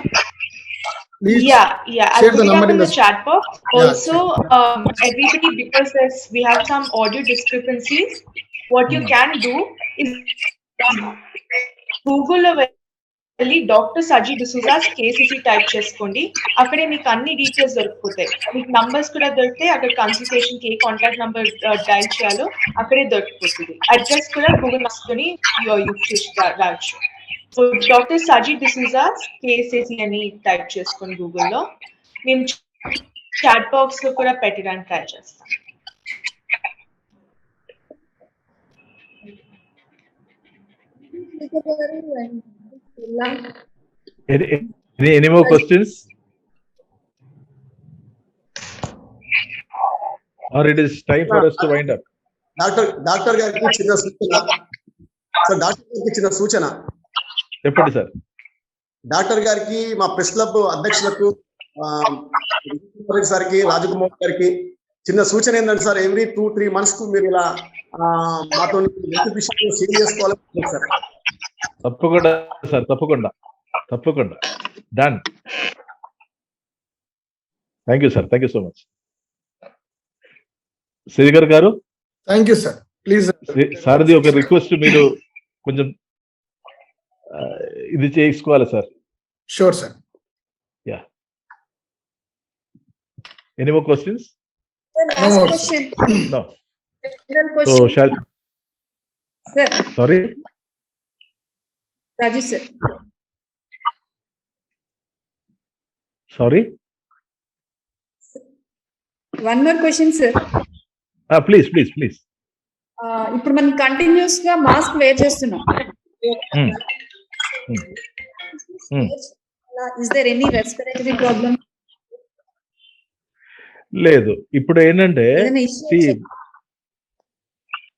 please Yeah, I'll share put the it number up in in the the chat box. Yeah, Also, everybody, because we have some audio discrepancies, what you can do is Google వెళ్ళి doctor సజీ డిసూజాస్ KSAC type చేసుకోండి. అక్కడే మీకు అన్ని details దొరికిపోతాయి. మీకు numbers కూడా దొరుకుతాయి. అక్కడ consultation కి ఏ కాంటాక్ట్ నంబర్ డైల్ చేయాలో అక్కడే దొరికిపోతుంది. అడ్రస్ కూడా గూగుల్ మ్యాప్స్ తోని యూజ్ చేసి రావచ్చు. సో డాక్టర్ సజీ డిసూజాస్ KSAC అని టైప్ చేసుకొని గూగుల్లో మేము చాట్ బాక్స్ లో కూడా పెట్టడానికి ట్రై చేస్తాం. any more questions? Or it is time for us to wind up? Doctor గారికి చిన్న సూచన సార్. డాక్టర్ గారికి చిన్న సూచన చెప్పండి సార్. డాక్టర్ గారికి, మా ప్రెస్ క్లబ్ అధ్యక్షులకు, సార్కి, రాజకుమార్ గారికి చిన్న సూచన ఏంటంటే సార్, ఎవ్రీ 2-3 months కు మీరు ఇలా మాతో షేర్ చేసుకోవాలి సార్. తప్పకుండా సార్, తప్పకుండా done. Thank you sir, thank you so much. Srikar గారు, thank you, sir. Please. సార్ది ఒక రిక్వెస్ట్, మీరు కొంచెం ఇది చేసుకోవాలి sir. Sure, sir. Yeah. Any more questions? No more. Question. No. General So question. shall, Sir, sorry? Raju sir. Sorry? One more question, sir. Please. ఇప్పుడు మనం continuous గా mask wear చేస్తున్నాం. Is there any respiratory problem? లేదు. ఇప్పుడు ఏంటంటే, ఏదైనా issue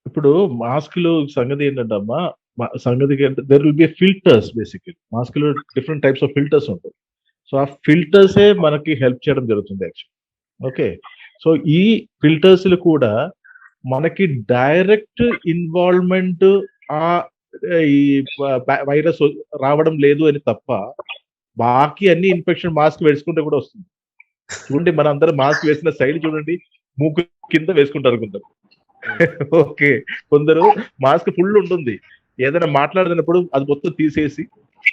ఇప్పుడు మాస్కులు సంగతి ఏంటంటే అమ్మా, సంగతి there will be filters. Basically mask లో డిఫరెంట్ టైప్స్ ఆఫ్ ఫిల్టర్స్ ఉంటాయి. సో ఆ ఫిల్టర్సే మనకి హెల్ప్ చేయడం జరుగుతుంది యాక్చువల్. ఓకే, సో ఈ ఫిల్టర్స్ కూడా మనకి డైరెక్ట్ ఇన్వాల్వ్మెంట్ ఈ వైరస్ రావడం లేదు అని తప్ప, బాకీ అన్ని ఇన్ఫెక్షన్ మాస్క్ వేసుకుంటే కూడా వస్తుంది. చూడండి, మన అందరం మాస్క్ వేసిన సైడ్ చూడండి, మూకు కింద వేసుకుంటారు కొందరు. ఓకే, కొందరు మాస్క్ ఫుల్ ఉంటుంది, ఏదైనా మాట్లాడుతున్నప్పుడు అది మొత్తం తీసేసి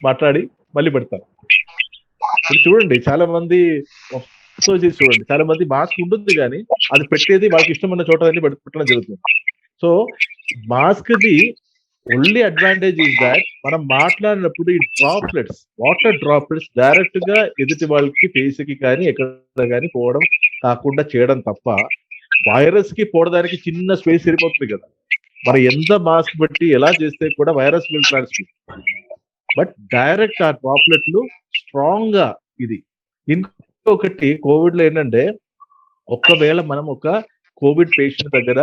మాట్లాడి మళ్ళీ పెడతారు. ఇప్పుడు చూడండి, చాలా మంది చూడండి, చాలా మంది మాస్క్ ఉంటుంది కానీ అది పెట్టేది వాళ్ళకి ఇష్టమైన చోట పెట్టడం జరుగుతుంది. So mask the only advantage is that మనం మాట్లాడినప్పుడు ఈ డ్రాప్లెట్స్, వాటర్ డ్రాప్లెట్స్ డైరెక్ట్ గా ఎదుటి వాళ్ళకి ఫేస్ కి కానీ ఎక్కడ కానీ పోవడం కాకుండా చేయడం తప్ప, వైరస్ కి పోవడానికి చిన్న స్పేస్ సరిపోతుంది కదా. మనం ఎంత మాస్క్ పెట్టి ఎలా చేస్తే కూడా virus will transmit. But direct ఆ డ్రాప్లెట్లు స్ట్రాంగ్ గా ఇది. ఇంకొకటి కోవిడ్ లో ఏంటంటే, ఒక్కవేళ మనం ఒక కోవిడ్ పేషెంట్ దగ్గర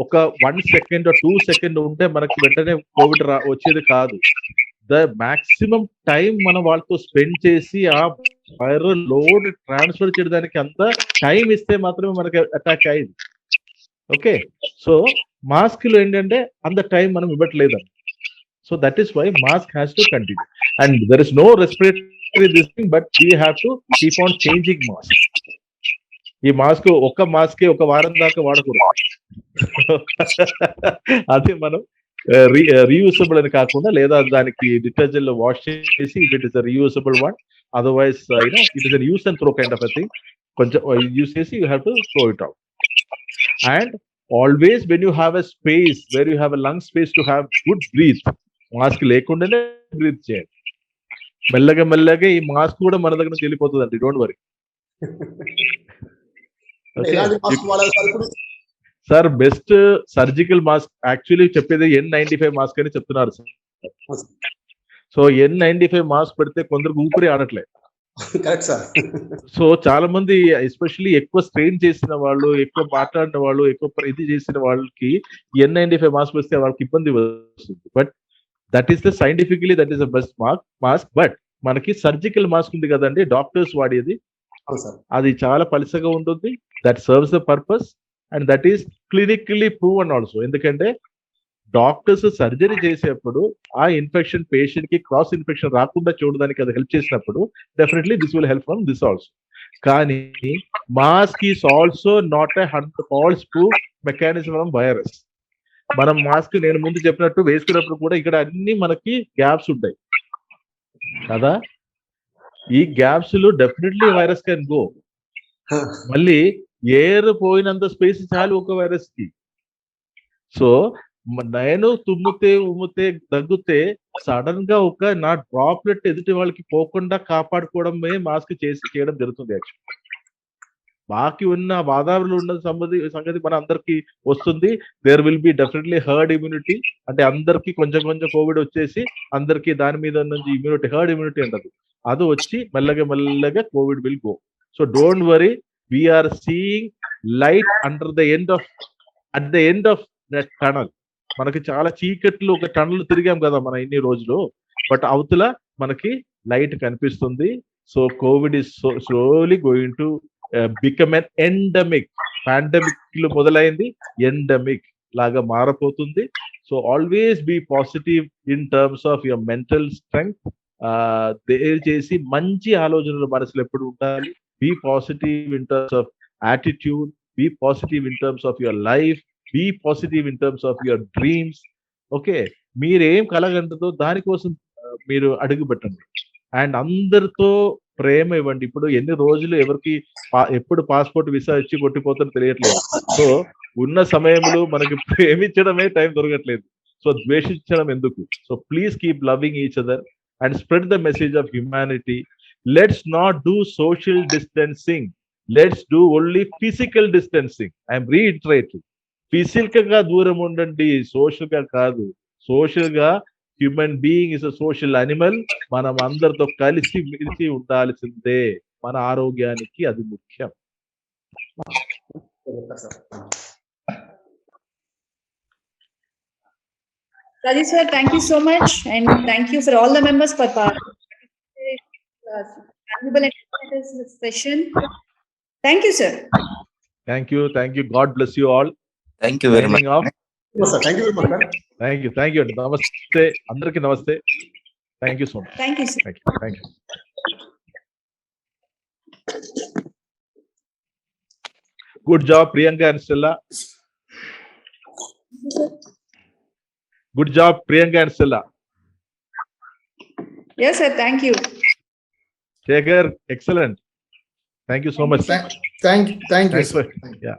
ఒక 1 సెకండ్ 2 సెకండ్ ఉంటే మనకి వెంటనే కోవిడ్ వచ్చేది కాదు. ద మాక్సిమం టైం మనం వాళ్ళతో స్పెండ్ చేసి ఆ వైరల్ లోడ్ ట్రాన్స్ఫర్ చేయడానికి అంత టైం ఇస్తే మాత్రమే మనకి అటాక్ అయ్యింది. ఓకే, సో మాస్క్ లో ఏంటంటే అంత టైం మనం ఇవ్వట్లేదు. So that is why mask has to continue and there is no respiratory this thing, but we have to keep on changing mask. ఈ మాస్క్ ఒక్క మాస్క్ ఒక వారం దాకా వాడకూడదు. అది మనం రీయూసబుల్ అని కాకుండా, లేదా దానికి డిటర్జెంట్ లో వాష్ చేసి it is reusable one, otherwise it is use and throw kind of a thing. కొంచెం యూస్ చేసి you have to throw it out. And always when you have a space where you have a lung space to have good breath, mask లేకుండానే breath చేయండి. మెల్లగా మెల్లగా ఈ mask కూడా మన దగ్గర నుంచి వెళ్ళిపోతుందండి, don't worry. Sir best surgical mask actually చెప్పేది N95 మాస్క్ అని చెప్తున్నారు సార్. సో N95 మాస్క్ పెడితే కొందరికి ఊపిరి ఆడట్లేదు. సో చాలా మంది ఎస్పెషల్లీ ఎక్కువ స్ట్రెయిన్ చేసిన వాళ్ళు, ఎక్కువ మాట్లాడిన వాళ్ళు, ఎక్కువ ఇది చేసిన వాళ్ళకి N95 మాస్క్ వస్తే వాళ్ళకి ఇబ్బంది వస్తుంది. But that is the scientifically that is the best mask. But మనకి సర్జికల్ మాస్క్ ఉంది కదండి, డాక్టర్స్ వాడేది, అది చాలా పలుసగా ఉంటుంది. That serves the purpose and that is clinically proven also. ఎందుకంటే డాక్టర్స్ సర్జరీ చేసేప్పుడు ఆ ఇన్ఫెక్షన్ పేషెంట్ కి క్రాస్ ఇన్ఫెక్షన్ రాకుండా చూడడానికి అది హెల్ప్ చేసినప్పుడు definitely this will help from this also. కానీ mask is also not a false proof mechanism from virus. మనం మాస్క్ నేను ముందు చెప్పినట్టు వేసుకున్నప్పుడు కూడా ఇక్కడ అన్ని మనకి గ్యాప్స్ ఉంటాయి కదా, ఈ గ్యాప్స్ లో డెఫినెట్లీ వైరస్ కెన్ గో. మళ్ళీ ఎయిర్ పోయినంత స్పేస్ చాలు ఒక వైరస్ కి. సో నేను తుమ్మితే ఉమ్మితే దగ్గితే సడన్ గా ఒక నా డ్రాప్లెట్ ఎదుటి వాళ్ళకి పోకుండా కాపాడుకోవడమే మాస్క్ చేయడం జరుగుతుంది. యాక్చువల్లీ బాకీ ఉన్న వాతావరణంలో ఉన్న సంగతి మన అందరికి వస్తుంది. There will be definitely herd immunity, అంటే అందరికి కొంచెం కొంచెం కోవిడ్ వచ్చేసి అందరికి దాని మీద నుంచి ఇమ్యూనిటీ, హర్డ్ ఇమ్యూనిటీ అంటారు, అది వచ్చి మెల్లగా మెల్లగా Covid will go. So don't worry, we're seeing light under the end of at the end of that tunnel. మనకి చాలా చీకట్లు ఒక టనల్ తిరిగాం కదా మన ఇన్ని రోజులు, బట్ అవతల మనకి లైట్ కనిపిస్తుంది. So covid is slowly going to become an endemic. Pandemic మొదలైంది, ఎండమిక్ లాగా మారపోతుంది. So always be positive in terms of your mental strength. దయచేసి మంచి ఆలోచనలు మనసులో ఎప్పుడు ఉండాలి. Be positive in terms of attitude, be positive in terms of your life, be positive in terms of your dreams. Okay, మీరేం కలగంటుందో దానికోసం మీరు అడుగు పెట్టండి అండ్ అందరితో ప్రేమ ఇవ్వండి. ఇప్పుడు ఎన్ని రోజులు ఎవరికి ఎప్పుడు పాస్పోర్ట్ వీసా ఇచ్చి కొట్టిపోతారో తెలియట్లేదు. సో ఉన్న సమయంలో మనకి ప్రేమించడమే టైం దొరకట్లేదు. సో ద్వేషించడం ఎందుకు? So please keep loving each other and spread the message of humanity. Let's not do social distancing, let's do only physical distancing. I'm reiterating, physical గా దూరం ఉండండి, సోషల్ గా కాదు. సోషల్ గా human being is a social animal. మనం అందరితో కలిసి మెలిసి ఉండాల్సిందే, మన ఆరోగ్యానికి అది ముఖ్యం. Saji sir, thank you so much, and thank you for all the members for participating in this session. Thank you, sir. Thank you. God bless you all. Thank you very much. Thank you very much, sir. Thank you. Namaste. Andarki namaste. Thank you so much. Thank you, sir. Thank you. Good job, Priyanka and Stella. Good job, Priyanka and Stella. Yes, sir. Thank you. Shekhar, excellent. Thank you so much. Thank you, sir. Yeah.